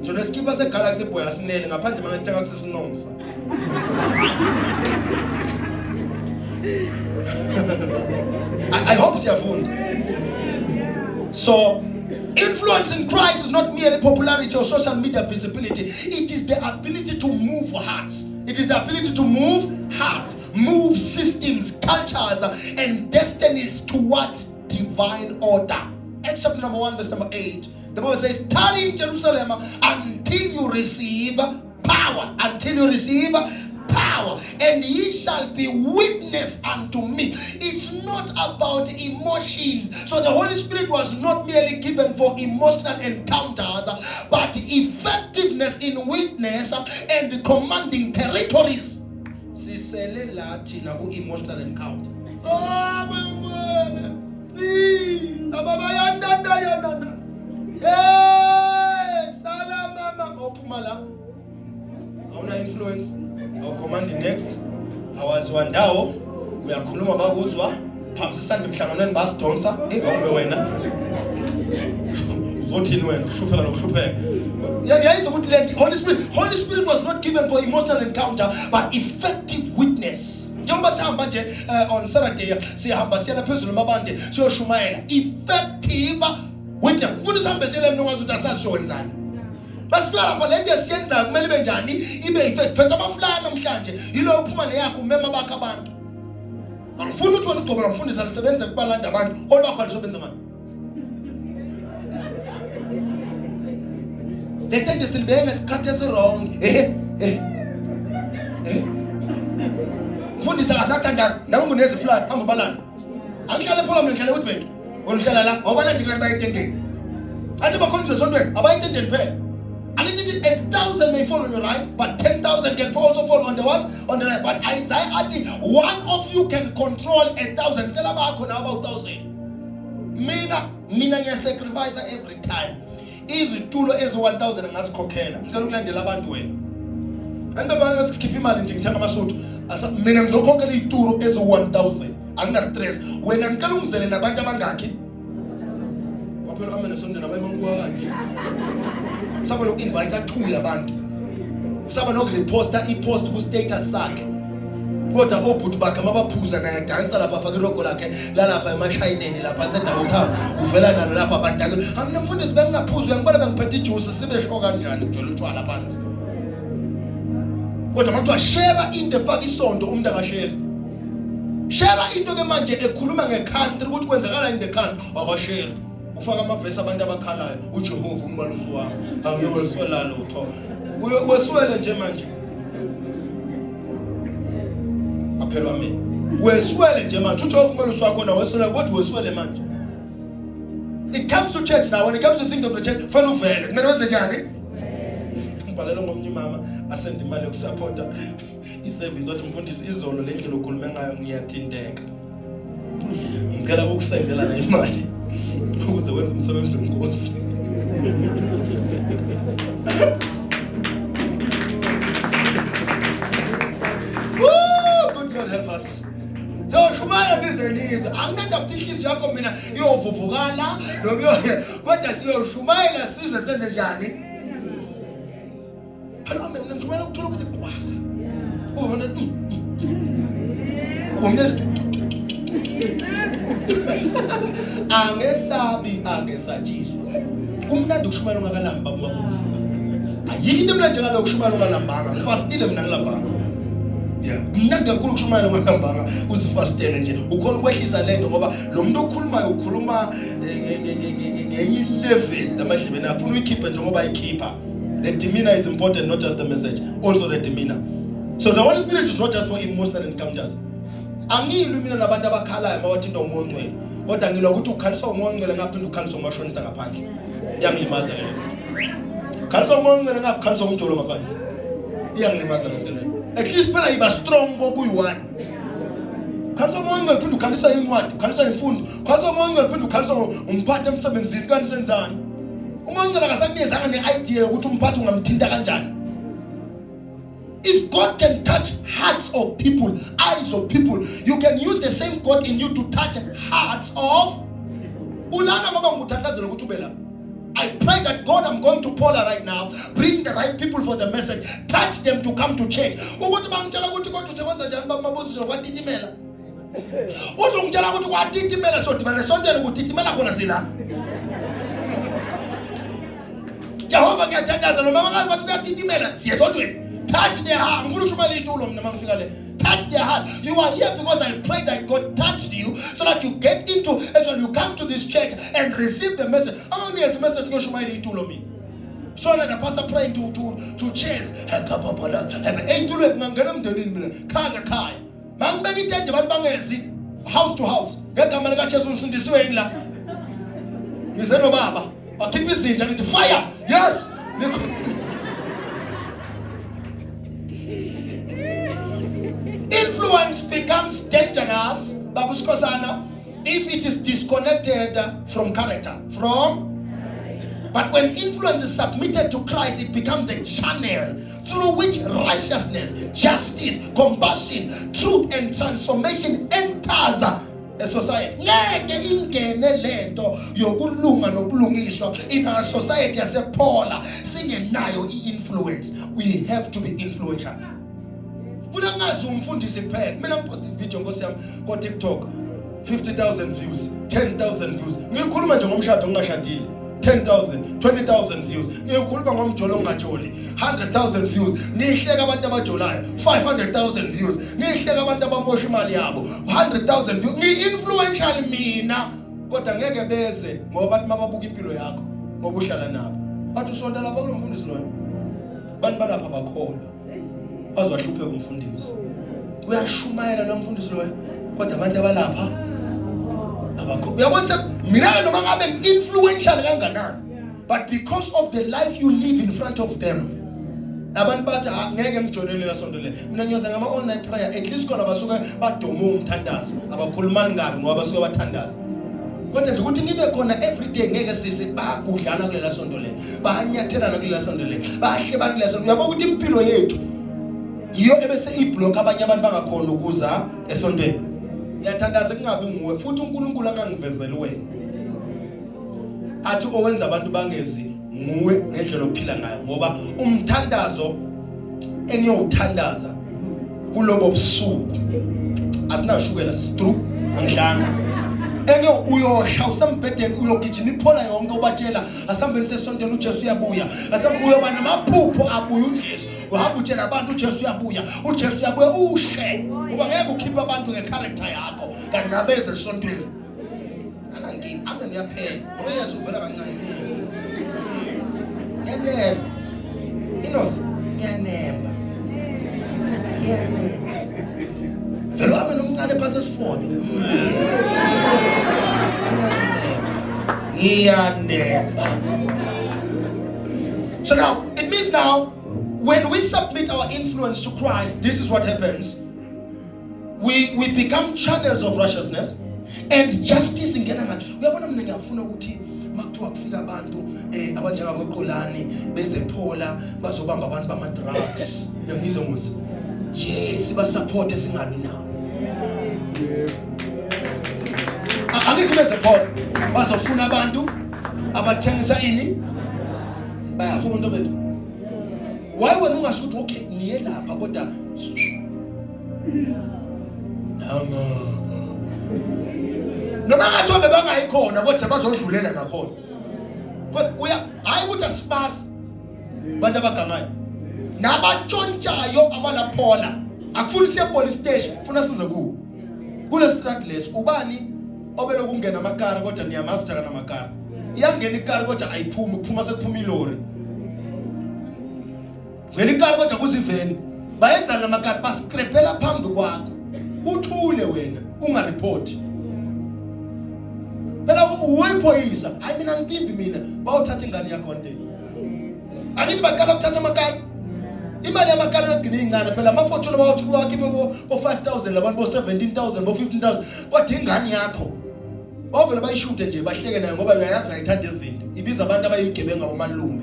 nje neskipa se Galaxy Boy asinele ngaphandle mangesithenga kusisinomsa I hope siyafunda. So influence in Christ is not merely popularity or social media visibility. It is the ability to move hearts. It is the ability to move hearts, move systems, cultures, and destinies towards divine order. Acts chapter number 1, verse number 8. The Bible says, tarry in Jerusalem until you receive power. Until you receive power, and ye shall be witness unto me. It's not about emotions. So the Holy Spirit was not merely given for emotional encounters, but effectiveness in witness and commanding territories. Sisele lati na ku emotional encounter. Ababa yanda. Salama opumala. Hauna influence. Our command next awaziwa ndawo uyakhuluma bakuzwa phamsisana emhlanganweni basidonsa awube wena uzothini wena uhlupheka nokuhlupheka yayizo ukuthi le Holy Spirit was not given for emotional encounter but effective witness. Njengoba sihamba nje on Saturday sihamba siyela phezulu mabande siyoshumayela effective witness. Mfundisi hambe siyela mntu ongazi ukuthi asazi wenzani. Basifika lapha lento esiyenza kumele ibe njani ibe ifirst phetha amafulana namhlanje yilo uphuma neyakho umema bakhe abantu angifuni ukuthi wena ugcobo lamfundisa lisebenze kubalanda abantu olwakho lisebenza manje letente silibenge isikhathi esirong mfundisa akasathandaza nawe unezifulana hamba balanda Angihlala ePolam ngihlala eWitbank. Oluhlala la, awubona ndikani bayitenteni. Athi bakhonza esontweni, abayitenteni phela. Angithi 8,000 may fall on your right, but 10,000 can also fall on the what? On the right. But Isaiah athi one of you can control 1,000. Tell bakho na about 1,000. Mina ngiyasacrifice every time. Izitulo ezi 1,000 ngazikhokhela. Ngicela ukulandela abantu wena. Andiba ngisikhipha imali nje ngithenga amasuthu. Mina ngizokhokhela izituro ezi 1,000. Angina stress. Wena ngicela ungizele nabantu abangaki? Baphela amene sondela bayimangwa kanje. Saba noku-invite 2 yabantu. Saba noku-reposta i-post ku-status sakhe. Kodwa obhuti bakhe mabaphuza naye dansa lapha afake irogo lakhe lalapha emashayineni lapha sedowntown uvela nalo lapha abadake anginamfundisi bengingaphuza ngibona bengiphethe ijuice sibe sho kanjani kujwela utshwala phansi. Kodwa manje share into efaka isonto umuntu akashare. Share into ke manje ekhuluma ngecountry ukuthi kwenzakala in the country akashare. Ufaka amavesi abantu abakhalayo uJehova umbalusi wami angiyoweswela lutho. Weswele nje manje. Aphelwa mina. Weswele nje manje uJehova umbalusi wakho na weswele kodwa weswele manje. It comes to church now, when it comes to things of the church, fanele uvele. Kumele wenze njani? Ngibhalela ngomnye mama asend imali yokusupporta iservice othi mfundisi izolo lendlela okhuluma ngayo ngiyathinteka. Ngicela ukusendela na imali ukuze wenze umsebenzi wenkosi. Good Lord help us. So shumaya ngizeliza anginanda kuthihliso yakho mina iyovuvukana noma kodwa siyoshumaya size senze njani? Phela mina ngishumela ukuthola ukuthi kwakha. Ubona angesabi angesathiswa. Kumnandi ukushumela ungakalamba babusi. Ayikho into emnandi njengalo ukushumela ungalambanga. Ngifastile mina ngilambanga. Yeah, mnandi kakhulu ukushumela ungalambanga uzifastele nje. Ukhona ukwehlisa lento ngoba lo muntu okhulumayo ukhuluma ngenye level lamadlibeni afuna uyikhipha njengoba ayikhipha. The demeanor is important, not just the message, also the demeanor. So the Holy Spirit is not just for emotional encounters. Angilwi mina nabantu abakhalayo mawathinta umoya ongcwele. Kodwa ngilwa ukuthi ukhaliswa umoya ongcwele ngaphinda ukhaliswa ngomashonisa ngaphandle. Iyangilimaza le. Khaliswa umoya ongcwele ngaphikaliswa umjolo ngaphandle. Iyangilimaza le nto le. At least phela iba strong kokuyi-1. Khaliswa umoya ongcwele phinda ukhaliswa incwadi, ukhaliswa imfundo. Khaliswa umoya ongcwele phinda ukhaliswa umphathe emsebenzini kanti senzani. Umoya ongcwele akasakunikeza ne-idea ukuthi umphathe ungamthinta kanjani. If God can touch hearts of people, eyes of people, you can use the same God in you to touch hearts of ulana ngoba nguthandazela ukuthi ube lapha. I pray that God, I'm going to Paula right now, bring the right people for the message, touch them to come to church. Ukuthi bangitshela ukuthi kodwa usebenza njani bamabusi zokwatitimela. Uthi ungitshela ukuthi kwatitimela so dibane sontweni ukutitimela khona sila. Jehova ngiyathandaza noma bangazi bathi kuyatitimela siye sontweni. Touch their heart. Touch their heart. You are here because I pray that God touched you so that you get into, actually you come to this church and receive the message. How many has message go show me? So that the pastor praying to chairs. House to house. Fire. Yes. Influence becomes dangerous, Babuskosana, if it is disconnected from character. But when influence is submitted to Christ, it becomes a channel through which righteousness, justice, compassion, truth, and transformation enters a society. In our society as a polar, singing nayo influence, we have to be influential. Bulangazi umfundisi kuphela mina ngipost video nkosi yami ko TikTok 50,000 views 10,000 views ngikhuluma nje ngomshado ngingashadile 10,000 20,000 views ngikhuluma ngomjolo ongajoli 100,000 views ngihleka abantu abajolayo 500,000 views ngihleka abantu abamosha imali yabo 100,000 views ngi-influential mina kodwa ngeke beze ngoba bathi mababuka impilo yakho ngoba uhlala nabo bathi usonta lapha kulo mfundisi loyo bantu balapha bakholwa azwahlupheka umfundisi uyashumayela lo mfundisi loyo kodwa abantu abalapha uyabona mina noma ngabe influential kanganani, but because of the life you live in front of them, abantu bathi ngeke ngijonelela sonto le. Mina ngiyoza ngama online prayer, at least kona basuka badoma umthandazo, abakhulumani ngabi ngoba basuka bathandaza. Kodwa nje ukuthi ngibe khona every day ngeke sise bagudlana kulela sonto le, bayanyathelana kulela sonto le, bahle bakulela sonto. Uyabona ukuthi impilo yethu yiyo ebese iblock abanye abantu bangakhona ukuza esontweni. Ngiyathandaza kungabi nguwe futhi uNkulunkulu angangivezeli wena. Athi owenza abantu bangezi nguwe ngendlela ophila ngayo, ngoba umthandazo engiyowuthandaza kulobo busuku asinashukela stru angidlanga. Enyo uyosha usambhedeni uyogijima iphola yonke ubatshela asambeni sesontweni uJesu uyabuya, asambe uyoba namaphupho abuya uJesu. Uhamba utshela abantu uJesu uyabuya, uJesu uyabuya ushe. Ngoba ngeke ukhiphe abantu ngecharacter yakho kanti ngabe esontweni. Anangini ame niyaphela. Ngoba Yesu uvela kancane. Yanemba. Inosi yanemba. Yanemba. Velo ame nomncane phase sifone. So now, it means now, when we submit our influence to Christ, this is what happens. We become channels of righteousness and justice in Ghana. We are one of the ngiyafuna ukuthi makuthiwa kufika abantu abanjengaboqolani bezephola bazobamba abantu bama drugs. Uyangizwa musi? Yes, basupport singabi nawo. Angithi bezephola bazofuna abantu abathengisa ini bayafuna umuntu bethu. Why wena ungasho ukuthi okay niye lapha kodwa noma ngathi bebangayikhona kodwa bazodlulela ngakhona. Because hayi ukuthi aspass bantu abagangayo nabatshontshayo abalaphola akufuni siya police station ufuna size ku kule street less ubani obelo kungena amakara kodwa niyamazi kana amakara iyangena ikari kodwa ayiphumi kuphuma sekuphuma ilori ngene ikari kodwa kuziveni bayenza ngamakara bascrapela phambi kwakho uthule wena ungareport phela uyiphoyisa hayi mina ngipimbi mina bawuthatha ingane yakho nje akithi baqala ukuthatha amakara imali yamakara yogcina incane phela amafotho bawuthi kwakhiphe ko 5000 labantu bo 17000 bo 15000 kodwa ingane yakho bavela bayishute nje bahleke nayo ngoba uyayazi ngayithanda izinto ibiza abantu abayigebenga umalume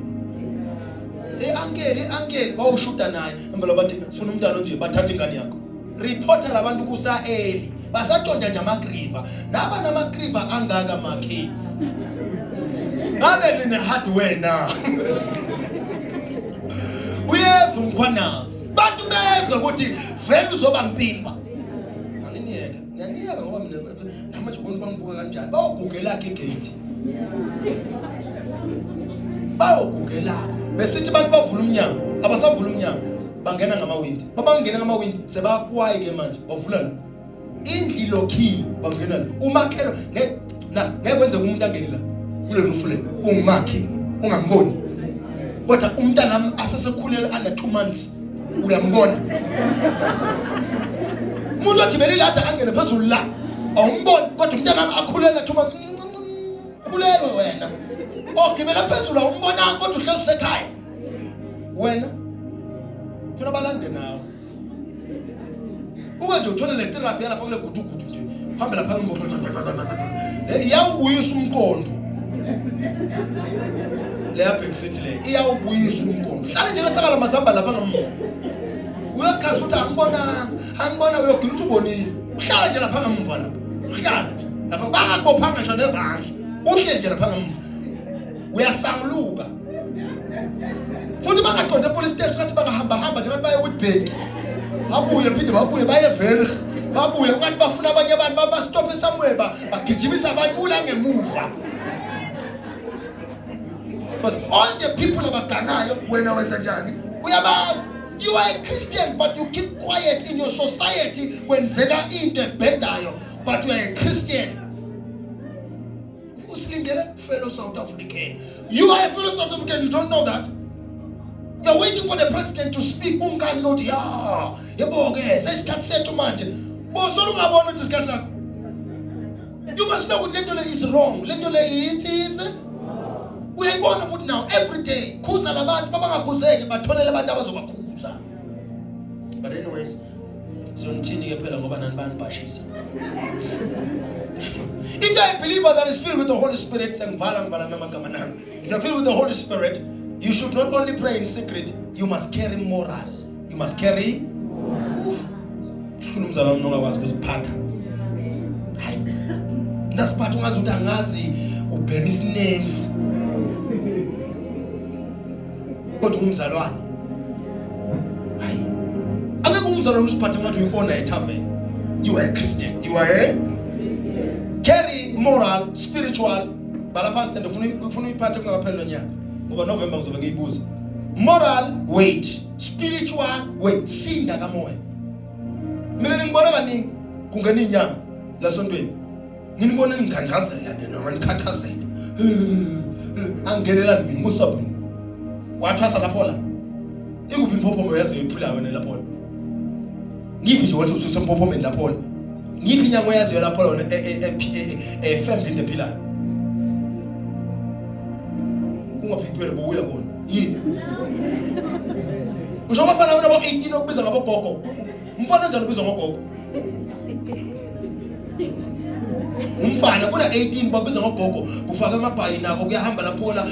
uncle bawushuta naye emvelo bathi sifuna umntana nje bathatha ingane yakho reporter labantu kusa eli basatshontsha nje amagriva naba namagriva angaka makhe ngabe nene hardware na uyeza umkhwanazi bantu bezwe ukuthi vele uzoba mpimpa anginiyeke ngiyaniyeka ngoba mina namanje bona bangibuka kanjani bawugugela yakhe igate bawugugela besithi bantu bavula umnyango abasavula umnyango bangena ngamawindi babangena ngamawindi sebakwayi ke manje bavula la indli lokhile bangena la umakhelo ngeke kwenze umuntu angene la kule rufule ungimakhe ungamboni kodwa umntana nami asesekhulela under 2 months uyambona umuntu agibelile ade angene phezulu la awumboni kodwa umntana nami akhulela 2 months khulelwe wena ogibela phezulu awumbona kodwa uhleli usekhaya wena funa balande nawe ube nje uthola le therapy yalapha kule gudugudu nje hambela phakathi iyawubuyisa umqondo leyaphexit le iyawubuyisa umqondo hlala nje ngesakala mazamba lapha ngamuva uyakhaza ukuthi angibona uyogcina ukuthi ubonile uhlala nje lapha ngamuva lapha uhlala nje lapha bangakubophanga nje nezandla uhle nje lapha ngamuva uyasanguluka futhi bangaqonda police station athi bangahamba nje abantu baye Witbank babuye phinde babuye baye Verg babuye ngathi bafuna abanye abantu bastop somewhere bagijimisa abantu ula ngemuva. Because all the people abaganayo wena wenza njani uyabazi. You are a Christian but you keep quiet in your society wenzeka into ebhedayo but you are a Christian. Usilingele fellow South African. You are a fellow South African, you don't know that. You're waiting for the president to speak. Ungani uthi ya yebo ke sesikhathi sethu manje bosolo ungabona ukuthi isikhathi sakho You must know what lento le is wrong. Lento le it is. Uyayibona futhi now every day. Khuza labantu babangakhuzeki batholele abantu abazobakhuza. But anyways, sonithini ke phela ngoba nani banibhashisa. If you are a believer that is filled with the Holy Spirit, if you are filled with the Holy Spirit, you should not only pray in secret, you must carry moral. You must carry that's part of utangazi ubhema isinemfu kodwa umzalwane hayi akekho umzalwane usiphathe ngathi uyona ethaveni. You are a Christian. You are a carry moral, spiritual. Balapha stand ufuna uyiphathe kungakaphela nyaka ngoba November ngizobe ngiyibuza. Moral weight, spiritual weight, sinda kamoya. Mina ngibona kaningi kungena inyanga la sontweni. Nginibona ningangazela noma nikhathazela. Angenelela mina ngusapho mina. Wathwasa lapho la. Ikuphi imphophomo yazi iphula wena lapho la. Ngiphi nje wathi usemphophomo lapho la. Ngiphi inyanga yazi lapho la family ndephilayo. Ungaphiphere boya bona. Yini? Usho bafana wena ba 18 okubiza ngabo gogo. Umfana njalo ubizwa ngogogo. Umfana kuna 18 babiza ngogogo ufaka amabhayi nako kuyahamba lapho la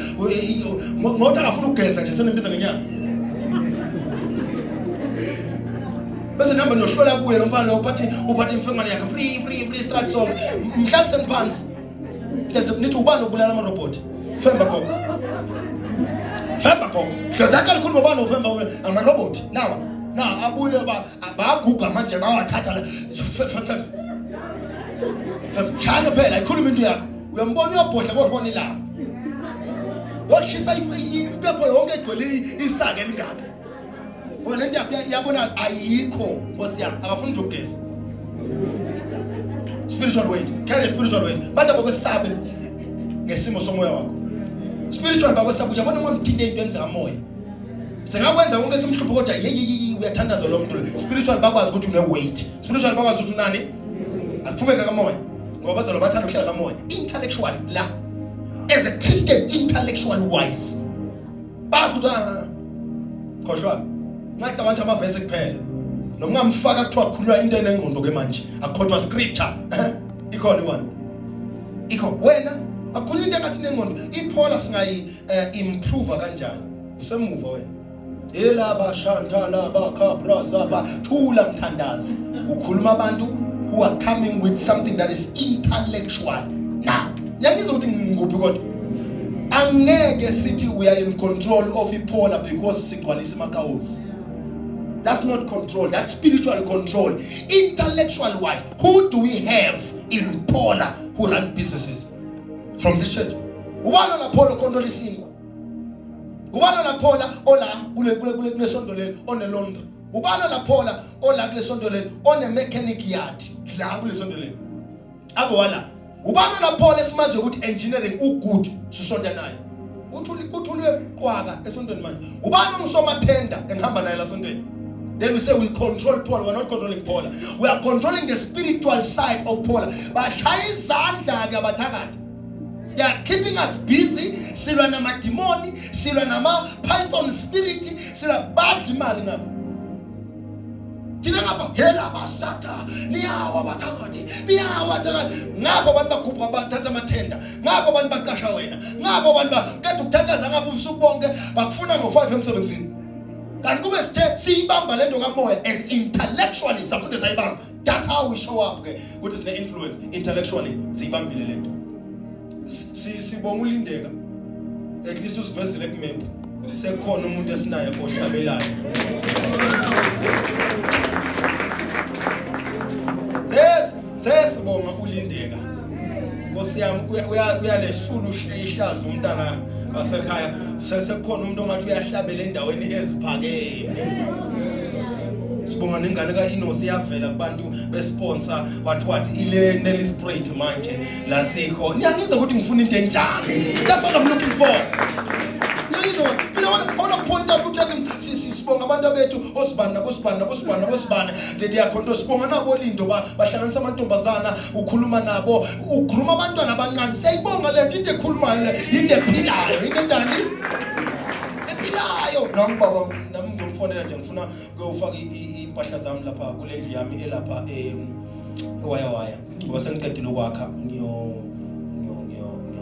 ngothi akafuna ukugeza nje senembiza ngenyanga. Bese namba nohlola kuye nomfana lo uphathi imfengane yakhe free start song mhlalise phansi. Nithi ubani obulala ama robot? Femba gogo. Because akali khuluma ubani ofemba ama robot. Now abule baguga manje bawathatha la Chana phela ikhuluma into yakho. Uyambona uyabhodla kodwa la. Washisa impepho yonke egcwele isaka elingaka. Wena into yabona ayikho Nkosi yami akafuni nje ukugeza. Spiritual weight, carry spiritual weight. Bantu abakwesabe ngesimo somoya wakho. Spiritual bakwesabe uyabona uma mthinde into enzamoya. Sengakwenza konke simhlupho kodwa uyathandaza lo muntu. Spiritual bakwazi ukuthi une weight. Spiritual bakwazi ukuthi unani? Asiphumeka kamoya. Ngoba bazalo bathanda ukuhlala kamoya. Intellectual la. As a Christian intellectual wise. Bazi ukuthi khoshwa. Ngathi abantu amavesi kuphela. Noma ngamfaka kuthiwa kukhulwa into enengqondo ke manje. Akukhothwa scripture. Ikhona one. Ikho wena akukhulwa into engathi nengqondo. Iphola singayi improve kanjani? Usemuva wena. Elaba shanta laba khabra zava thula mthandazi. Ukhuluma abantu who are coming with something that is intellectual. Now, yangizokuthi ngikuphi kodwa? Angeke sithi we are in control of iPola because sigcwalisa amakawuzi. That's not control, that's spiritual control. Intellectual wise, who do we have in Pola who run businesses from this church? Ubani la Pola control isingo? Ubani la Pola ola kule sondo leli one laundry? Ubani la Pola ola kule sondo leli one mechanic yard? La kule sondo leli. Abo wala. Ubani la Pola esimazi ukuthi engineering ugood sisonda naye. Uthulwe kwaka esondweni manje. Ubani ongisoma tender engihamba naye la sondweni? Then we say we control Paul. We're not controlling Paul. We are controlling the spiritual side of Paul. They are keeping us busy. Silwa na madimoni, silwa na ma python spirit, silwa badli mali ngapha. Thina ngapha hela basatha, niyawa bathakathi, niyawa bathakathi. Ngapha abantu bagubha bathatha amathenda. Ngapha abantu baqasha wena. Ngapha abantu bakade ukuthandaza ngapha ubusuku bonke bakufuna ngo5 emsebenzini. Kanti kube sithe siyibamba lento kamoya and intellectually saphinde sayibamba. That's how we show up ke. What is the influence intellectually siyibambile lento. Sibonga ulindeka. At least usivezele kumap. Sekukhona umuntu esinaye ohlabelayo. Sesibonga ulindeka. Nkosi yami uyalesulu ishazi umntana wasekhaya sekukhona umuntu ongathi uyahlabela endaweni eziphakeme. Sibonga nengane kaInosi yavela kubantu besponsor wathi ile Nelly Sprite manje la sikho. Niyangizwa ukuthi ngifuna into enjani. That's what I'm looking for. Niyangizwa phela Awuna point out ukuthi sibonga abantu bethu osibana leli yakhonto sibonga nabo Lindo bahlanganisa amantombazana ukhuluma nabo ukhuluma abantwana abancane siyayibonga lento into ekhulumayo le into ephilayo into enjani ephilayo nami baba nami ngizomfonela nje ngifuna ukuyofaka impahla zami lapha kule ndlu yami elapha waya ngoba sengiqedile ukwakha